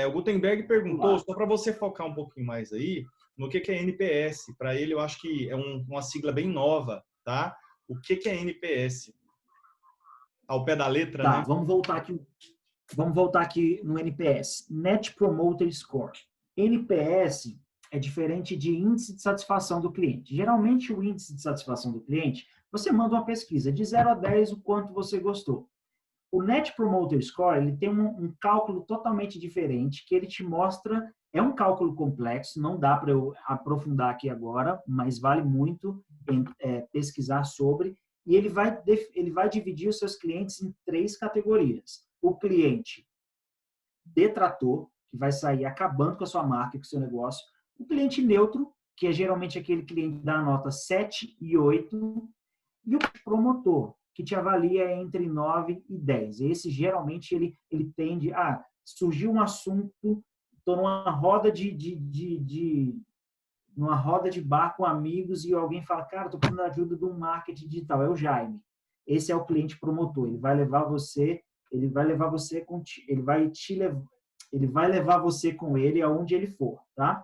O Gutenberg perguntou, só para você focar um pouquinho mais aí, no que é NPS. Para ele, eu acho que é uma sigla bem nova, tá? O que é NPS? Ao pé da letra, tá, né? Vamos voltar aqui no NPS. Net Promoter Score. NPS é diferente de índice de satisfação do cliente. Geralmente, o índice de satisfação do cliente, você manda uma pesquisa de 0 a 10, o quanto você gostou. O Net Promoter Score, ele tem um cálculo totalmente diferente, que ele te mostra É um cálculo complexo, não dá para eu aprofundar aqui agora, mas vale muito pesquisar sobre. E ele vai dividir os seus clientes em 3 categorias. O cliente detrator, que vai sair acabando com a sua marca e com o seu negócio. O cliente neutro, que é geralmente aquele cliente da nota 7 e 8. E o promotor, que te avalia entre 9 e 10. Esse, geralmente, ele tende a... surgiu um assunto, estou numa roda numa roda de bar com amigos e alguém fala, cara, estou precisando da ajuda de um marketing digital. É o Jaime. Esse é o cliente promotor. Ele vai levar você, ele vai levar você com, ele vai te levar, ele vai levar você com ele aonde ele for, tá?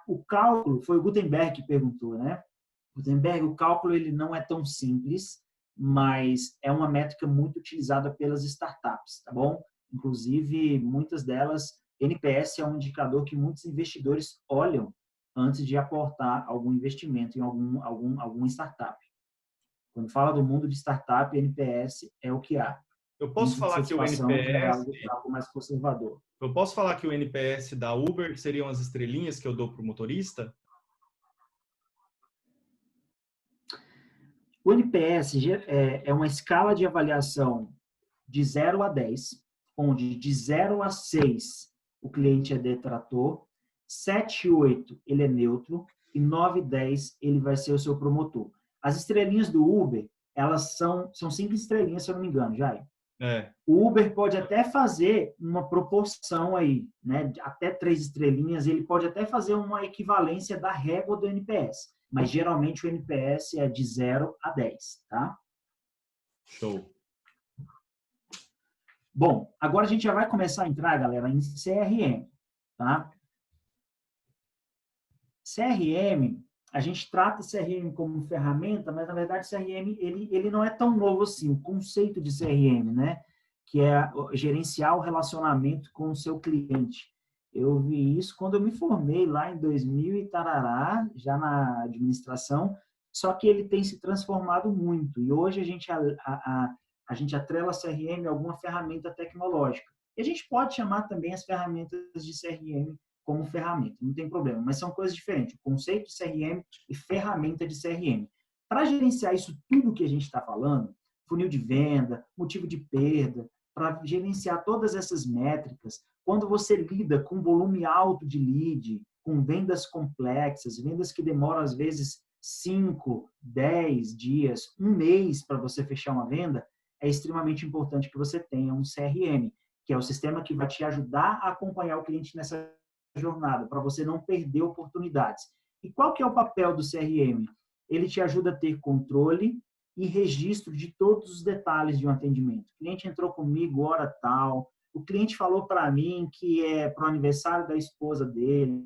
O cálculo, foi o Gutenberg que perguntou, né? Gutenberg, o cálculo ele não é tão simples, mas é uma métrica muito utilizada pelas startups, tá bom? Inclusive, muitas delas, NPS é um indicador que muitos investidores olham antes de aportar algum investimento em algum startup. Quando fala do mundo de startup, NPS é o que há. Eu posso falar que o NPS... é algo mais conservador. Eu posso falar que o NPS da Uber seriam as estrelinhas que eu dou para o motorista? O NPS é uma escala de avaliação de 0 a 10, onde de 0 a 6 o cliente é detrator, 7 e 8 ele é neutro e 9 e 10 ele vai ser o seu promotor. As estrelinhas do Uber, elas são 5 estrelinhas, se eu não me engano, Jair. O Uber pode até fazer uma proporção aí, né? Até 3 estrelinhas, ele pode até fazer uma equivalência da régua do NPS. Mas geralmente o NPS é de 0 a 10, tá? Show. Bom, agora a gente já vai começar a entrar, galera, em CRM, tá? CRM, a gente trata CRM como ferramenta, mas na verdade CRM ele não é tão novo assim. O conceito de CRM, né? Que é gerenciar o relacionamento com o seu cliente. Eu vi isso quando eu me formei lá em 2000 e tarará, já na administração, só que ele tem se transformado muito. E hoje a gente atrela a CRM a alguma ferramenta tecnológica. E a gente pode chamar também as ferramentas de CRM como ferramenta, não tem problema, mas são coisas diferentes. O conceito de CRM e ferramenta de CRM. Para gerenciar isso tudo que a gente está falando, funil de venda, motivo de perda, para gerenciar todas essas métricas, quando você lida com volume alto de lead, com vendas complexas, vendas que demoram às vezes 5, 10 dias, um mês para você fechar uma venda, é extremamente importante que você tenha um CRM, que é o sistema que vai te ajudar a acompanhar o cliente nessa jornada, para você não perder oportunidades. E qual que é o papel do CRM? Ele te ajuda a ter controle e registro de todos os detalhes de um atendimento. O cliente entrou comigo hora tal, o cliente falou para mim que é para o aniversário da esposa dele,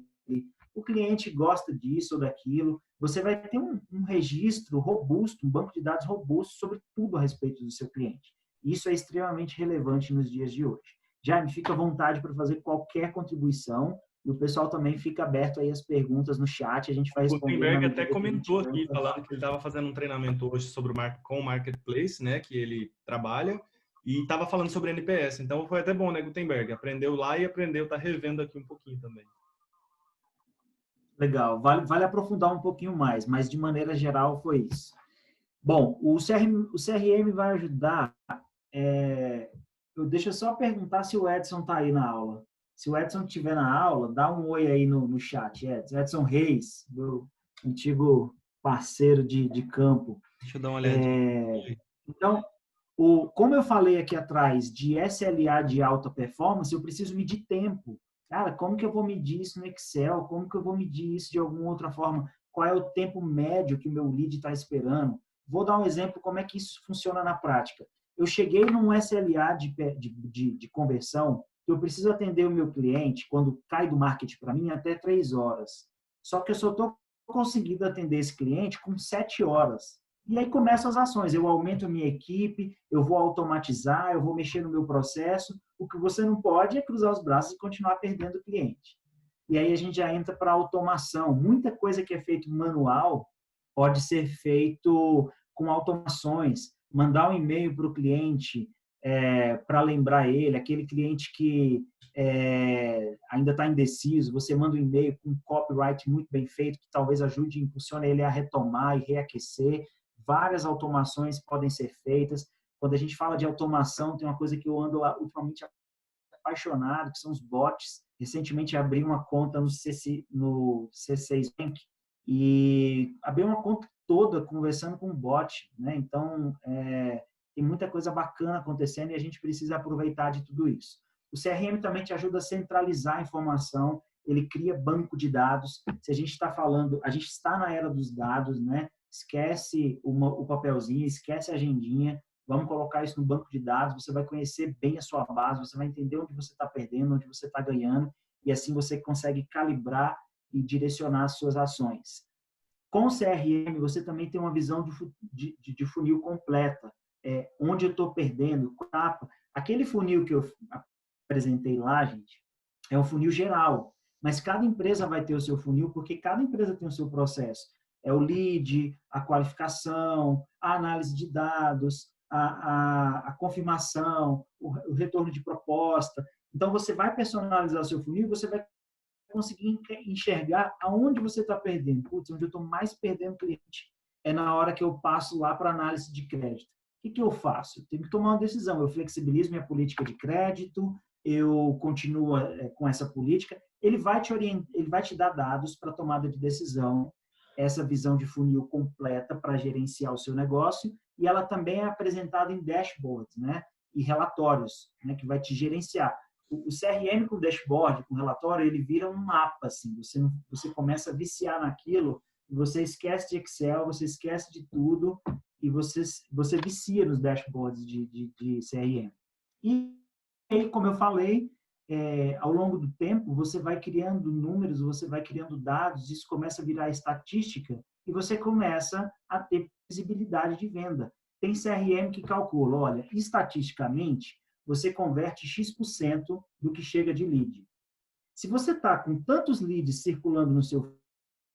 o cliente gosta disso ou daquilo. Você vai ter um registro robusto, um banco de dados robusto sobre tudo a respeito do seu cliente. Isso é extremamente relevante nos dias de hoje. Jaime, fica à vontade para fazer qualquer contribuição. E o pessoal também fica aberto aí às perguntas no chat, a gente vai responder. O Gutenberg até comentou aqui, falando que ele estava fazendo um treinamento hoje sobre com o Marketplace, né, que ele trabalha, e estava falando sobre NPS. Então foi até bom, né, Gutenberg? Aprendeu lá e aprendeu, está revendo aqui um pouquinho também. Legal, vale aprofundar um pouquinho mais, mas de maneira geral foi isso. Bom, o CRM vai ajudar. Deixa eu só perguntar se o Edson está aí na aula. Se o Edson estiver na aula, dá um oi aí no chat, Edson. Edson Reis, meu antigo parceiro de campo. Deixa eu dar uma olhadinha. Então, como eu falei aqui atrás de SLA de alta performance, eu preciso medir tempo. Cara, como que eu vou medir isso no Excel? Como que eu vou medir isso de alguma outra forma? Qual é o tempo médio que o meu lead está esperando? Vou dar um exemplo como é que isso funciona na prática. Eu cheguei num SLA de conversão, que eu preciso atender o meu cliente, quando cai do marketing para mim, até 3 horas. Só que eu só estou conseguindo atender esse cliente com 7 horas. E aí começam as ações. Eu aumento a minha equipe, eu vou automatizar, eu vou mexer no meu processo. O que você não pode é cruzar os braços e continuar perdendo o cliente. E aí a gente já entra para a automação. Muita coisa que é feito manual pode ser feito com automações. Mandar um e-mail para o cliente para lembrar ele, aquele cliente que ainda ainda está indeciso, você manda um e-mail com um copyright muito bem feito, que talvez ajude e impulsione ele a retomar e reaquecer. Várias automações podem ser feitas. Quando a gente fala de automação, tem uma coisa que eu ando ultimamente apaixonado, que são os bots. Recentemente abri uma conta no C6 Bank e abri uma conta toda conversando com um bot, né? Então, tem muita coisa bacana acontecendo e a gente precisa aproveitar de tudo isso. O CRM também te ajuda a centralizar a informação, ele cria banco de dados. Se a gente está falando, a gente está na era dos dados, né? Esquece o papelzinho, esquece a agendinha, vamos colocar isso no banco de dados, você vai conhecer bem a sua base, você vai entender onde você está perdendo, onde você está ganhando, e assim você consegue calibrar e direcionar as suas ações. Com o CRM, você também tem uma visão de funil completa, onde eu estou perdendo, etapa. Aquele funil que eu apresentei lá, gente, é um funil geral, mas cada empresa vai ter o seu funil, porque cada empresa tem o seu processo. É o lead, a qualificação, a análise de dados, a confirmação, o retorno de proposta. Então, você vai personalizar o seu funil e você vai conseguir enxergar aonde você está perdendo. Putz, onde eu estou mais perdendo cliente é na hora que eu passo lá para análise de crédito. O que eu faço? Eu tenho que tomar uma decisão. Eu flexibilizo minha política de crédito, eu continuo com essa política. Ele vai te orientar, ele vai te dar dados para tomada de decisão, essa visão de funil completa para gerenciar o seu negócio, e ela também é apresentada em dashboards, né? E relatórios, né? Que vai te gerenciar. O CRM com dashboard, com relatório, ele vira um mapa, assim. Você começa a viciar naquilo, você esquece de Excel, você esquece de tudo, e você vicia nos dashboards de CRM. E aí, como eu falei, ao longo do tempo, você vai criando números, você vai criando dados, isso começa a virar estatística e você começa a ter visibilidade de venda. Tem CRM que calcula, olha, estatisticamente, você converte X% do que chega de lead. Se você está com tantos leads circulando no seu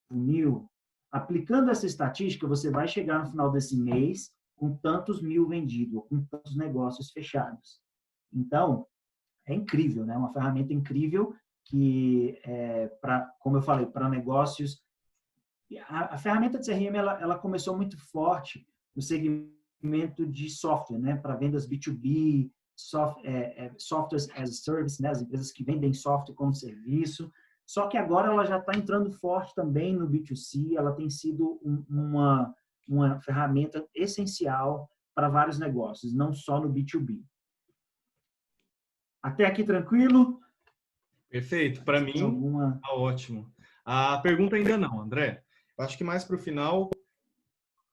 funil, aplicando essa estatística, você vai chegar no final desse mês com tantos mil vendidos, com tantos negócios fechados. Então, é incrível, né? Uma ferramenta incrível que, como eu falei, para negócios. A ferramenta de CRM ela começou muito forte no segmento de software, né? Para vendas B2B, software as a service, né? As empresas que vendem software como serviço. Só que agora ela já está entrando forte também no B2C. Ela tem sido uma ferramenta essencial para vários negócios, não só no B2B. Até aqui tranquilo? Perfeito. Para mim, tá ótimo. A pergunta ainda não, André. Eu acho que mais para o final.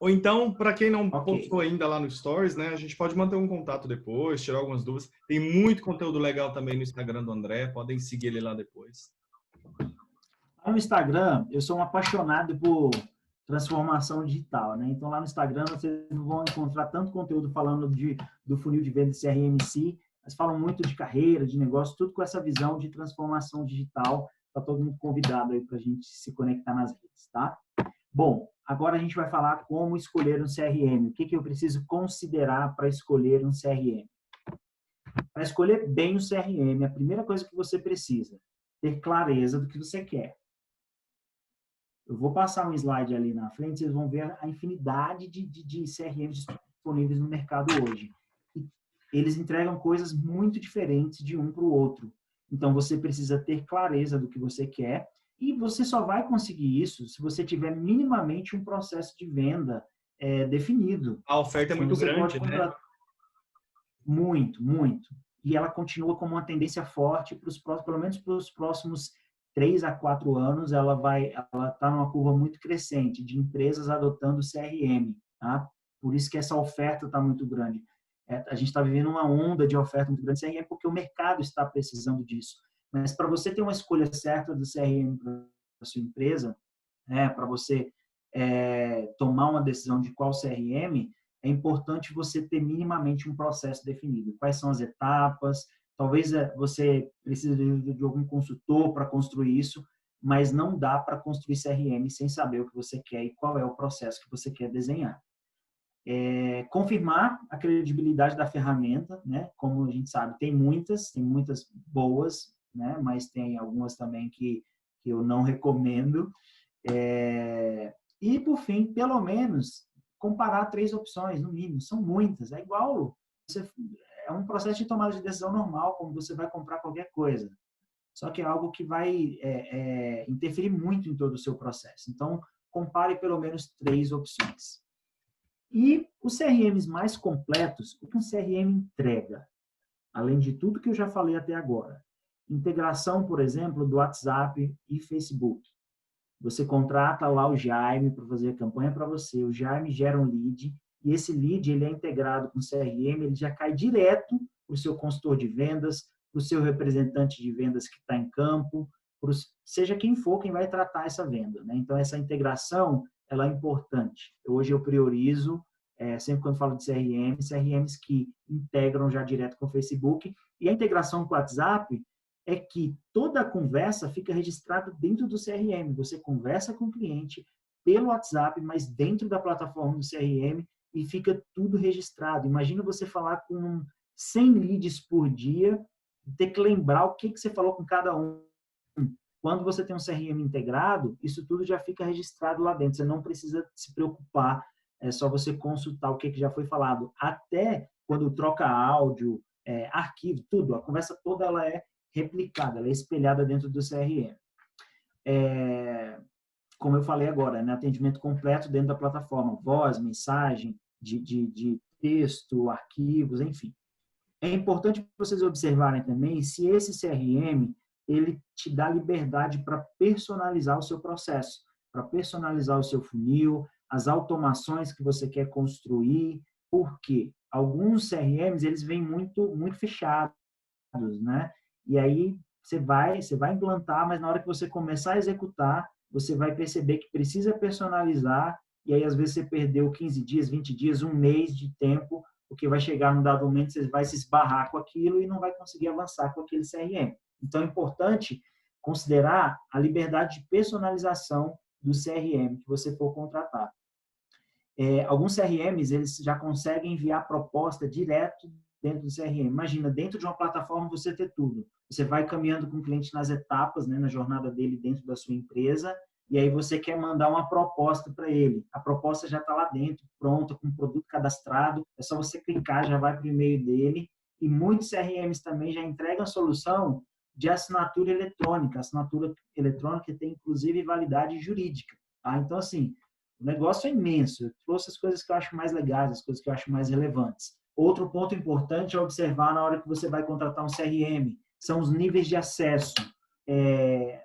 Ou então, para quem não postou ainda lá no Stories, né? A gente pode manter um contato depois, tirar algumas dúvidas. Tem muito conteúdo legal também no Instagram do André. Podem seguir ele lá depois. No Instagram, eu sou um apaixonado por transformação digital, né? Então, lá no Instagram, vocês vão encontrar tanto conteúdo falando do funil de venda de CRM em si, mas falam muito de carreira, de negócio, tudo com essa visão de transformação digital. Está todo mundo convidado aí para a gente se conectar nas redes, tá? Bom, agora a gente vai falar como escolher um CRM. O que eu preciso considerar para escolher um CRM? Para escolher bem o CRM, a primeira coisa que você precisa ter clareza do que você quer. Eu vou passar um slide ali na frente, vocês vão ver a infinidade de CRMs disponíveis no mercado hoje. E eles entregam coisas muito diferentes de um para o outro. Então, você precisa ter clareza do que você quer e você só vai conseguir isso se você tiver minimamente um processo de venda definido. A oferta é muito grande, né? Muito, muito. E ela continua como uma tendência forte pelo menos para os próximos 3 a 4 anos, ela está numa curva muito crescente de empresas adotando CRM, tá? Por isso que essa oferta está muito grande. A gente está vivendo uma onda de oferta muito grande de CRM porque o mercado está precisando disso. Mas para você ter uma escolha certa do CRM para a sua empresa, para você tomar uma decisão de qual CRM, é importante você ter minimamente um processo definido. Quais são as etapas? Talvez você precise de algum consultor para construir isso, mas não dá para construir CRM sem saber o que você quer e qual é o processo que você quer desenhar. Confirmar a credibilidade da ferramenta, né? Como a gente sabe, tem muitas boas, né? Mas tem algumas também que eu não recomendo. E, por fim, pelo menos, comparar 3 opções, no mínimo. São muitas. É igual... é um processo de tomada de decisão normal, como você vai comprar qualquer coisa. Só que é algo que vai interferir muito em todo o seu processo. Então, compare pelo menos 3 opções. E os CRMs mais completos, o que um CRM entrega? Além de tudo que eu já falei até agora. Integração, por exemplo, do WhatsApp e Facebook. Você contrata lá o Jaime para fazer a campanha para você. O Jaime gera um lead e esse lead ele é integrado com o CRM, ele já cai direto para o seu consultor de vendas, para o seu representante de vendas que está em campo, seja quem for quem vai tratar essa venda, né? Então, essa integração ela é importante. Hoje eu priorizo, sempre quando falo de CRMs que integram já direto com o Facebook. E a integração com o WhatsApp é que toda a conversa fica registrada dentro do CRM. Você conversa com o cliente pelo WhatsApp, mas dentro da plataforma do CRM e fica tudo registrado. Imagina você falar com 100 leads por dia, ter que lembrar o que você falou com cada um. Quando você tem um CRM integrado, isso tudo já fica registrado lá dentro. Você não precisa se preocupar, é só você consultar o que já foi falado. Até quando troca áudio, arquivo, tudo, a conversa toda ela é replicada, ela é espelhada dentro do CRM. Como eu falei agora, né, atendimento completo dentro da plataforma, voz, mensagem, de texto, arquivos, enfim. É importante vocês observarem também se esse CRM ele te dá liberdade para personalizar o seu processo, para personalizar o seu funil, as automações que você quer construir, porque alguns CRMs eles vêm muito fechados, né? E aí você vai implantar, mas na hora que você começar a executar, você vai perceber que precisa personalizar, e aí às vezes você perdeu 15 dias, 20 dias, um mês de tempo, porque vai chegar num dado momento, você vai se esbarrar com aquilo e não vai conseguir avançar com aquele CRM. Então é importante considerar a liberdade de personalização do CRM que você for contratar. Alguns CRMs, eles já conseguem enviar proposta direto dentro do CRM. Imagina, dentro de uma plataforma você ter tudo. Você vai caminhando com o cliente nas etapas, né, na jornada dele dentro da sua empresa, e aí você quer mandar uma proposta para ele. A proposta já está lá dentro, pronta, com o produto cadastrado. É só você clicar, já vai para o e-mail dele. E muitos CRMs também já entregam a solução de assinatura eletrônica. A assinatura eletrônica tem, inclusive, validade jurídica. Tá? Então, assim, o negócio é imenso. Eu trouxe as coisas que eu acho mais legais, as coisas que eu acho mais relevantes. Outro ponto importante é observar na hora que você vai contratar um CRM, são os níveis de acesso.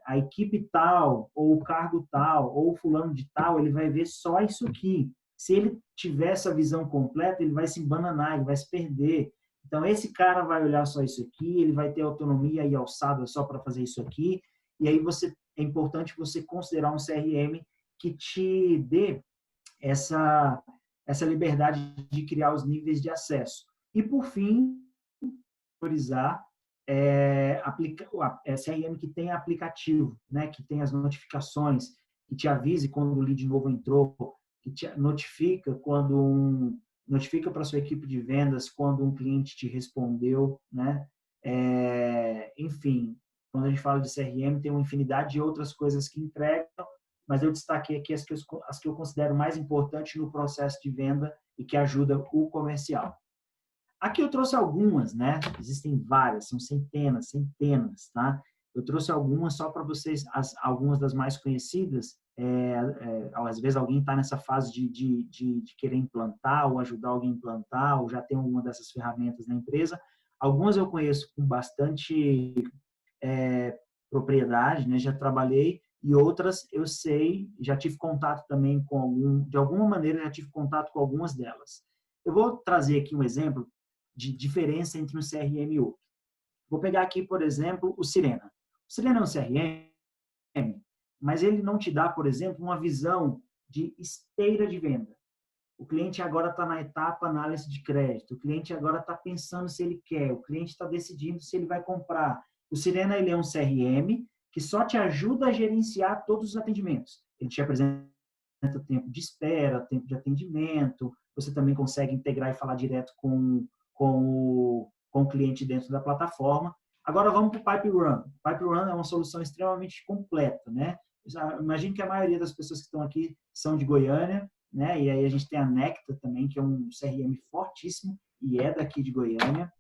A equipe tal, ou o cargo tal, ou o fulano de tal, ele vai ver só isso aqui. Se ele tiver essa visão completa, ele vai se embananar, ele vai se perder. Então, esse cara vai olhar só isso aqui, ele vai ter autonomia e alçada só para fazer isso aqui, e aí é importante você considerar um CRM que te dê essa liberdade de criar os níveis de acesso. E, por fim, priorizar CRM que tem aplicativo, né, que tem as notificações, que te avise quando o lead novo entrou, que te notifica notifica para a sua equipe de vendas quando um cliente te respondeu, né? Enfim, quando a gente fala de CRM, tem uma infinidade de outras coisas que entregam, mas eu destaquei aqui as que eu considero mais importantes no processo de venda e que ajudam o comercial. Aqui eu trouxe algumas, né? Existem várias, são centenas, tá? Eu trouxe algumas só para vocês, algumas das mais conhecidas. Às vezes alguém está nessa fase de querer implantar ou ajudar alguém a implantar, ou já tem alguma dessas ferramentas na empresa. Algumas eu conheço com bastante propriedade, né? Já trabalhei, e outras eu sei, já tive contato também de alguma maneira já tive contato com algumas delas. Eu vou trazer aqui um exemplo de diferença entre um CRM e outro. Vou pegar aqui, por exemplo, o Sirena. O Sirena é um CRM, mas ele não te dá, por exemplo, uma visão de esteira de venda. O cliente agora está na etapa análise de crédito, o cliente agora está pensando se ele quer, o cliente está decidindo se ele vai comprar. O Sirena ele é um CRM que só te ajuda a gerenciar todos os atendimentos. Ele te apresenta tempo de espera, tempo de atendimento, você também consegue integrar e falar direto com o cliente dentro da plataforma. Agora vamos para o Pipe Run. Pipe Run é uma solução extremamente completa, né? Imagino que a maioria das pessoas que estão aqui são de Goiânia, né? E aí a gente tem a Necta também, que é um CRM fortíssimo e é daqui de Goiânia.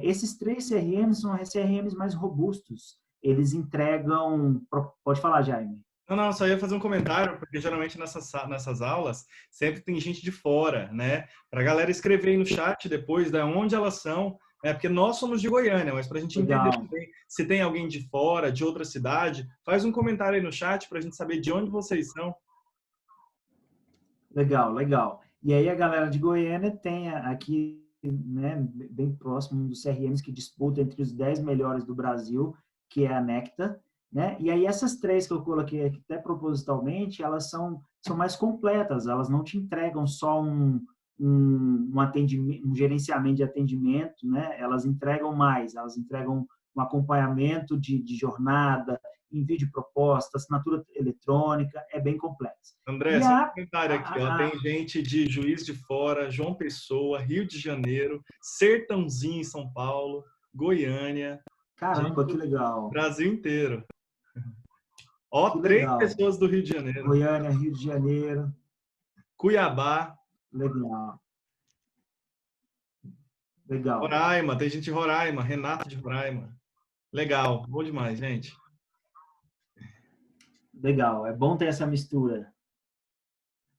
Esses 3 CRMs são CRMs mais robustos. Eles entregam... Pode falar, Jaime. Não, só ia fazer um comentário, porque geralmente nessas aulas sempre tem gente de fora, né? Para a galera escrever aí no chat depois de onde elas são, né? Porque nós somos de Goiânia, mas para a gente entender Legal. também, se tem alguém de fora, de outra cidade, faz um comentário aí no chat para a gente saber de onde vocês são. Legal, legal. E aí a galera de Goiânia tem aqui, né, bem próximo, um dos CRMs que disputa entre os 10 melhores do Brasil, que é a Necta, né? E aí essas 3 que eu coloquei aqui, até propositalmente, elas são mais completas, elas não te entregam só um atendimento, um gerenciamento de atendimento, né? Elas entregam mais, elas entregam um acompanhamento de jornada, envio de proposta, assinatura eletrônica, é bem complexo. André, E só um comentário aqui, ó. a, Tem gente de Juiz de Fora, João Pessoa, Rio de Janeiro, Sertãozinho em São Paulo, Goiânia, gente Caramba, que do legal. Brasil inteiro. Ó, Que 3 legal. pessoas do Rio de Janeiro. Goiânia, Rio de Janeiro. Cuiabá, Legal. Legal. Roraima, tem gente de Roraima, Renato de Roraima. Legal, bom demais, gente. Legal. É bom ter essa mistura.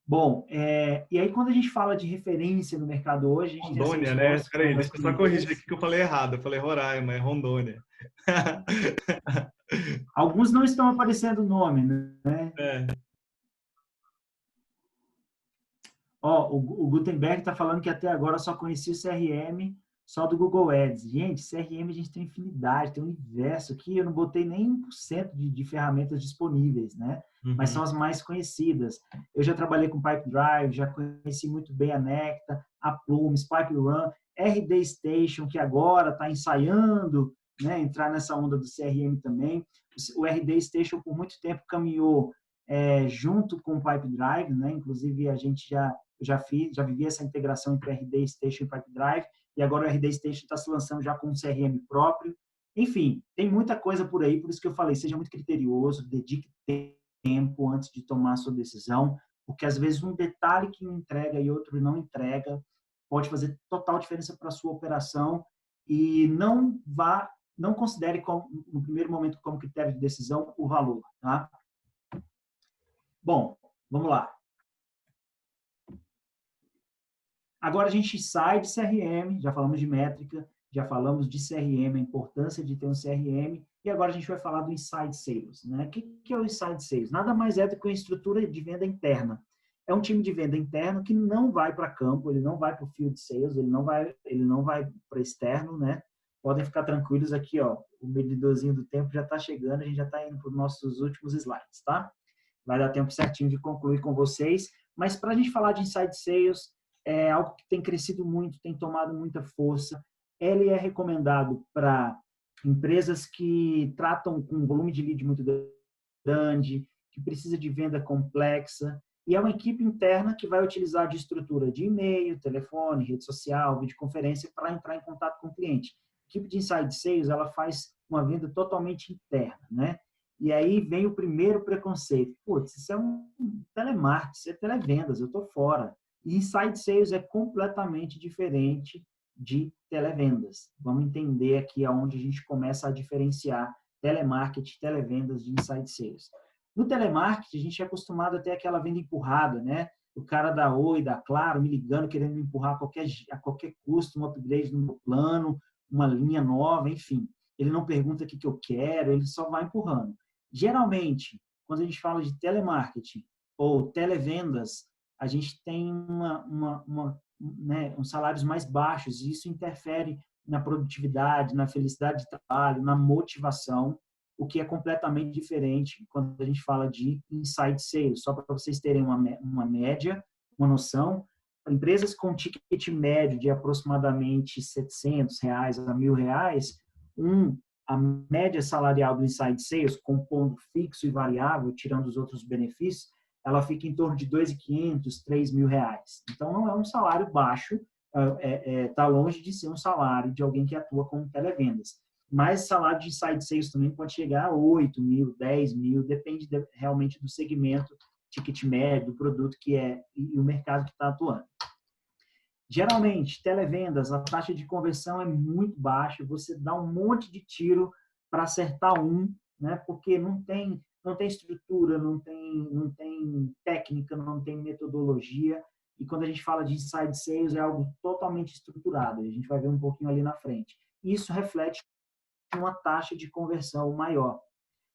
Bom, e aí quando a gente fala de referência no mercado hoje, a gente tem a Rondônia, né? Salesforce, que é Peraí, uma das deixa eu só corrigir primeiras. aqui que eu falei errado. Eu falei Roraima, é Rondônia. Alguns não estão aparecendo o nome, né? É. Ó, o Gutenberg está falando que até agora só conhecia o CRM só do Google Ads. Gente, CRM a gente tem infinidade, tem um universo aqui, eu não botei nem 1% de ferramentas disponíveis, né? Mas Uhum. são as mais conhecidas. Eu já trabalhei com Pipedrive, já conheci muito bem a Necta, a Plumes, PipeRun, RD Station, que agora está ensaiando, né, entrar nessa onda do CRM também. O RD Station, por muito tempo, caminhou junto com o Pipedrive, né? Inclusive, a gente já vivi essa integração entre RD Station e Pipedrive, e agora o RD Station está se lançando já com um CRM próprio. Enfim, tem muita coisa por aí, por isso que eu falei, seja muito criterioso, dedique tempo antes de tomar a sua decisão, porque às vezes um detalhe que um entrega e outro não entrega pode fazer total diferença para a sua operação, e não considere no primeiro momento como critério de decisão o valor, tá? Bom, vamos lá. Agora a gente sai de CRM, já falamos de métrica, já falamos de CRM, a importância de ter um CRM, e agora a gente vai falar do Inside Sales, né? O que é o Inside Sales? Nada mais é do que uma estrutura de venda interna. É um time de venda interno que não vai para campo, ele não vai para o field sales, ele não vai para externo, né? Podem ficar tranquilos aqui, ó, o medidorzinho do tempo já está chegando, a gente já está indo para os nossos últimos slides, tá? Vai dar tempo certinho de concluir com vocês, mas para a gente falar de Inside Sales, é algo que tem crescido muito, tem tomado muita força. Ele é recomendado para empresas que tratam com um volume de lead muito grande, que precisa de venda complexa, e é uma equipe interna que vai utilizar de estrutura de e-mail, telefone, rede social, videoconferência para entrar em contato com o cliente. A equipe de Inside Sales, ela faz uma venda totalmente interna, né? E aí vem o primeiro preconceito. Putz, isso é um telemarketing, isso é televendas, eu estou fora. E Inside Sales é completamente diferente de televendas. Vamos entender aqui aonde a gente começa a diferenciar telemarketing, televendas de Inside Sales. No telemarketing, a gente é acostumado a ter aquela venda empurrada, né? O cara da Oi, da Claro, me ligando, querendo me empurrar a qualquer custo, um upgrade no meu plano, uma linha nova, enfim. Ele não pergunta o que eu quero, ele só vai empurrando. Geralmente, quando a gente fala de telemarketing ou televendas, a gente tem uns salários mais baixos, e isso interfere na produtividade, na felicidade de trabalho, na motivação, o que é completamente diferente quando a gente fala de inside sales. Só para vocês terem uma média, uma noção, empresas com ticket médio de aproximadamente R$700 a R$1.000, a média salarial do inside sales, compondo fixo e variável, tirando os outros benefícios, ela fica em torno de R$2.500, R$3.000. Então, não é um salário baixo, está longe de ser um salário de alguém que atua com televendas. mas salário de inside sales também pode chegar a 8 mil, 10 mil, depende realmente do segmento, ticket médio, do produto que é e o mercado que está atuando. Geralmente, televendas, a taxa de conversão é muito baixa, você dá um monte de tiro para acertar um, né? Porque não tem estrutura, não tem técnica, não tem metodologia. E quando a gente fala de inside sales, é algo totalmente estruturado. A gente vai ver um pouquinho ali na frente. Isso reflete uma taxa de conversão maior.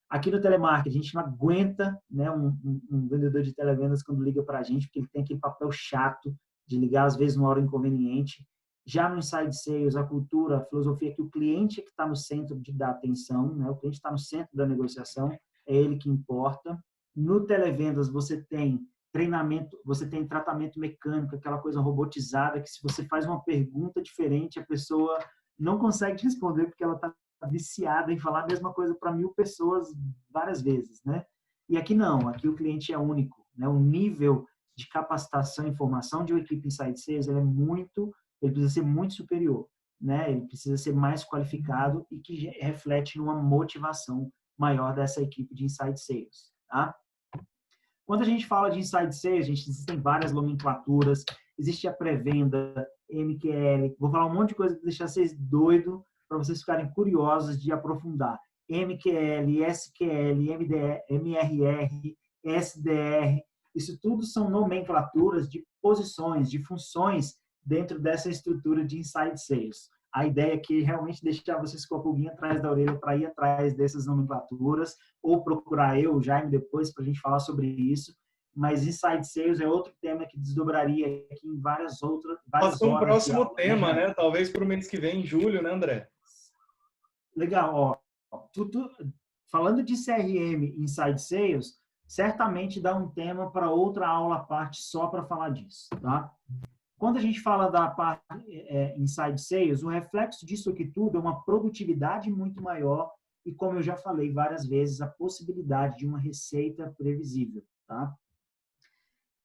Aqui no telemarketing, a gente não aguenta, né, um vendedor de televendas quando liga para a gente, porque ele tem aquele papel chato de ligar, às vezes, numa hora inconveniente. Já no inside sales, a cultura, a filosofia é que o cliente é que está no centro da atenção, né? O cliente está no centro da negociação, é ele que importa. No televendas, você tem treinamento, você tem tratamento mecânico, aquela coisa robotizada, que se você faz uma pergunta diferente, a pessoa não consegue responder porque ela está viciada em falar a mesma coisa para 1000 pessoas várias vezes, né? E aqui não, aqui o cliente é único, né? O nível de capacitação e formação de uma equipe inside sales, ele precisa ser muito superior, né? Ele precisa ser mais qualificado e que reflete numa motivação maior dessa equipe de inside sales, tá? Quando a gente fala de inside sales, existem várias nomenclaturas, existe a pré-venda, MQL, vou falar um monte de coisa para deixar vocês doidos, para vocês ficarem curiosos de aprofundar. MQL, SQL, MRR, SDR, isso tudo são nomenclaturas de posições, de funções dentro dessa estrutura de inside sales. A ideia aqui é realmente deixar vocês com a pulguinha atrás da orelha para ir atrás dessas nomenclaturas ou procurar eu, o Jaime, depois para a gente falar sobre isso. Mas inside sales é outro tema que desdobraria aqui em várias Pode ser um horas de próximo aula, tema, né? Talvez para o mês que vem, em julho, né, André? Legal, ó. Falando de CRM inside sales, certamente dá um tema para outra aula à parte só para falar disso, tá? Quando a gente fala da parte inside sales, o reflexo disso aqui tudo é uma produtividade muito maior e, como eu já falei várias vezes, a possibilidade de uma receita previsível, tá?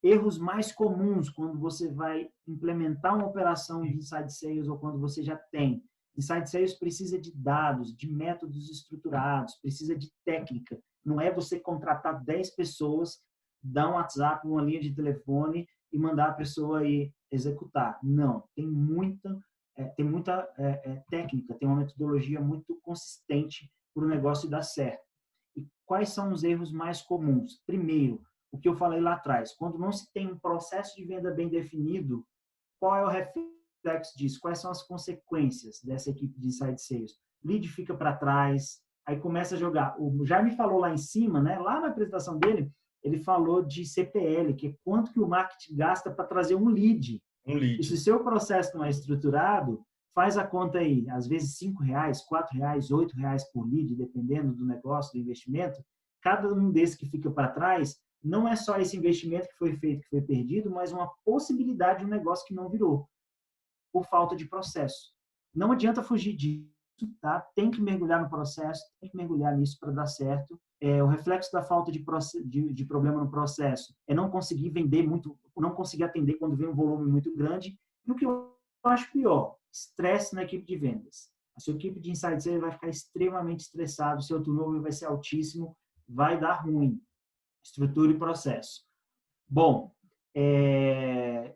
Erros mais comuns quando você vai implementar uma operação de inside sales ou quando você já tem. Inside sales precisa de dados, de métodos estruturados, precisa de técnica. Não é você contratar 10 pessoas, dar um WhatsApp, uma linha de telefone e mandar a pessoa ir executar. Não, tem muita técnica, tem uma metodologia muito consistente para o negócio dar certo. E quais são os erros mais comuns? Primeiro, o que eu falei lá atrás, quando não se tem um processo de venda bem definido, qual é o reflexo disso? Quais são as consequências dessa equipe de inside sales? Lead fica para trás, aí começa a jogar. O Jaime falou lá em cima, né? Lá na apresentação dele, ele falou de CPL, que é quanto que o marketing gasta para trazer um lead. E se o seu processo não é estruturado, faz a conta aí, às vezes R$5, R$4, R$8 por lead, dependendo do negócio, do investimento. Cada um desses que fica para trás, não é só esse investimento que foi feito, que foi perdido, mas uma possibilidade de um negócio que não virou, por falta de processo. Não adianta fugir disso, tá? Tem que mergulhar no processo, tem que mergulhar nisso para dar certo. O reflexo da falta de problema no processo é não conseguir vender muito, não conseguir atender quando vem um volume muito grande. E o que eu acho pior, estresse na equipe de vendas. A sua equipe de inside sales vai ficar extremamente estressado, seu turnover vai ser altíssimo, vai dar ruim. Estrutura e processo. Bom,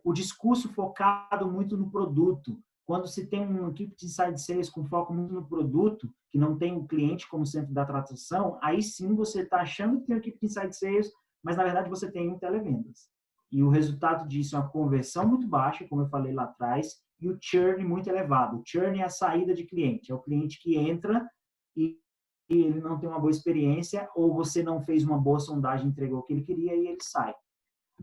o discurso focado muito no produto. Quando se tem uma equipe de inside sales com foco muito no produto, que não tem o cliente como centro da transação, aí sim você está achando que tem uma equipe de inside sales, mas na verdade você tem um televendas. E o resultado disso é uma conversão muito baixa, como eu falei lá atrás, e o churn muito elevado. O churn é a saída de cliente, é o cliente que entra e ele não tem uma boa experiência, ou você não fez uma boa sondagem, entregou o que ele queria e ele sai.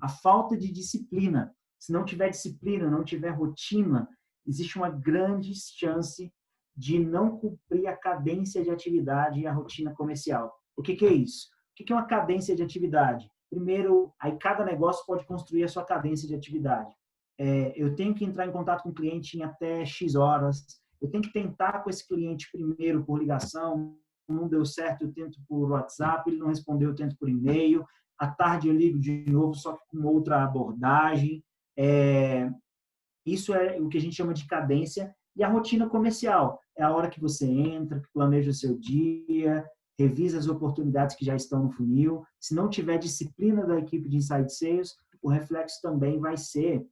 A falta de disciplina. Se não tiver disciplina, não tiver rotina, existe uma grande chance de não cumprir a cadência de atividade e a rotina comercial. O que é isso? O que é uma cadência de atividade? Primeiro, aí cada negócio pode construir a sua cadência de atividade. Eu tenho que entrar em contato com o cliente em até X horas, eu tenho que tentar com esse cliente primeiro por ligação, não deu certo, eu tento por WhatsApp, ele não respondeu, eu tento por e-mail, à tarde eu ligo de novo, só que com outra abordagem. Isso é o que a gente chama de cadência, E a rotina comercial é a hora que você entra, que planeja o seu dia, revisa as oportunidades que já estão no funil. Se não tiver disciplina da equipe de Inside Sales, o reflexo também vai ser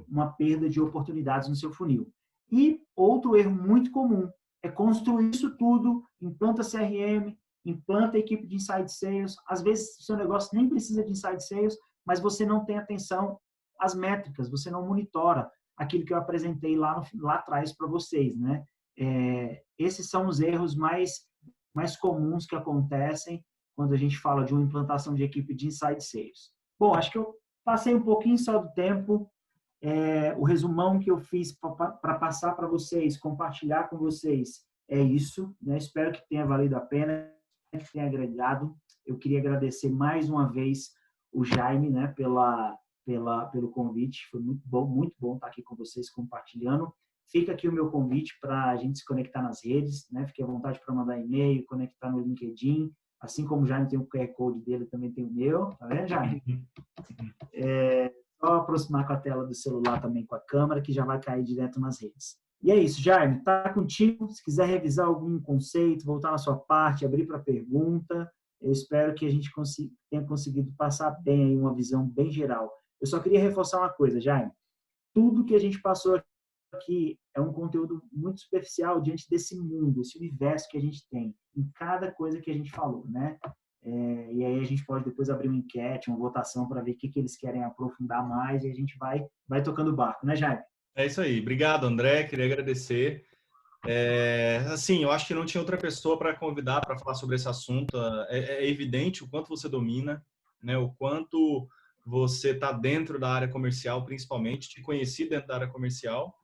uma perda de oportunidades no seu funil. E outro erro muito comum é construir isso tudo, implanta CRM, implanta a equipe de Inside Sales. Às vezes, o seu negócio nem precisa de Inside Sales, mas você não tem atenção às métricas, você não monitora aquilo que eu apresentei lá atrás para vocês, né? Esses são os erros mais comuns que acontecem quando a gente fala de uma implantação de equipe de Inside Sales. Bom, acho que eu passei um pouquinho só do tempo. O resumão que eu fiz para passar para vocês, compartilhar com vocês, é isso, né? Espero que tenha valido a pena, que tenha agregado. Eu queria agradecer mais uma vez o Jaime, né, pelo convite. Foi muito bom estar aqui com vocês compartilhando. Fica aqui o meu convite para a gente se conectar nas redes, né? Fique à vontade para mandar e-mail, conectar no LinkedIn. Assim como o Jaime tem o QR Code dele, também tem o meu. Tá vendo, Jaime? Só aproximar com a tela do celular também com a câmera, que já vai cair direto nas redes. E é isso, Jaime, tá contigo. Se quiser revisar algum conceito, voltar na sua parte, abrir para pergunta, eu espero que a gente tenha conseguido passar bem aí uma visão bem geral. Eu só queria reforçar uma coisa, Jaime. Tudo que a gente passou aqui é um conteúdo muito superficial diante desse mundo, esse universo que a gente tem, em cada coisa que a gente falou, né? E aí a gente pode depois abrir uma enquete, uma votação para ver o que eles querem aprofundar mais e a gente vai tocando o barco, né, Jaime? É isso aí. Obrigado, André. Queria agradecer. Assim, eu acho que não tinha outra pessoa para convidar para falar sobre esse assunto. É evidente o quanto você domina, né? O quanto você está dentro da área comercial, principalmente. Te conheci dentro da área comercial.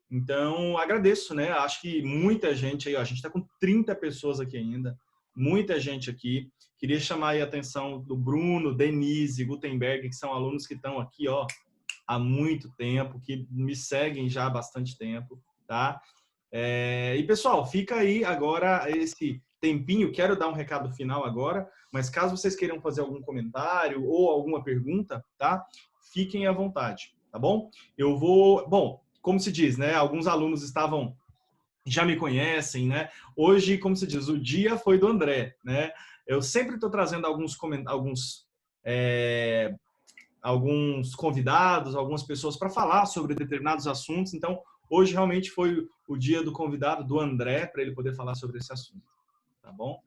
Então, agradeço, né? Acho que muita gente aí, ó, a gente está com 30 pessoas aqui ainda, muita gente aqui. Queria chamar aí a atenção do Bruno, Denise, Gutenberg, que são alunos que estão aqui, ó, há muito tempo, que me seguem já há bastante tempo, tá? E, pessoal, fica aí agora esse tempinho. Quero dar um recado final agora, mas caso vocês queiram fazer algum comentário ou alguma pergunta, tá? Fiquem à vontade, tá bom? Bom, como se diz, né? Alguns alunos já me conhecem, né? Hoje, como se diz, o dia foi do André, né? Eu sempre estou trazendo alguns convidados, algumas pessoas para falar sobre determinados assuntos. Então, hoje realmente foi o dia do convidado, do André, para ele poder falar sobre esse assunto, tá bom?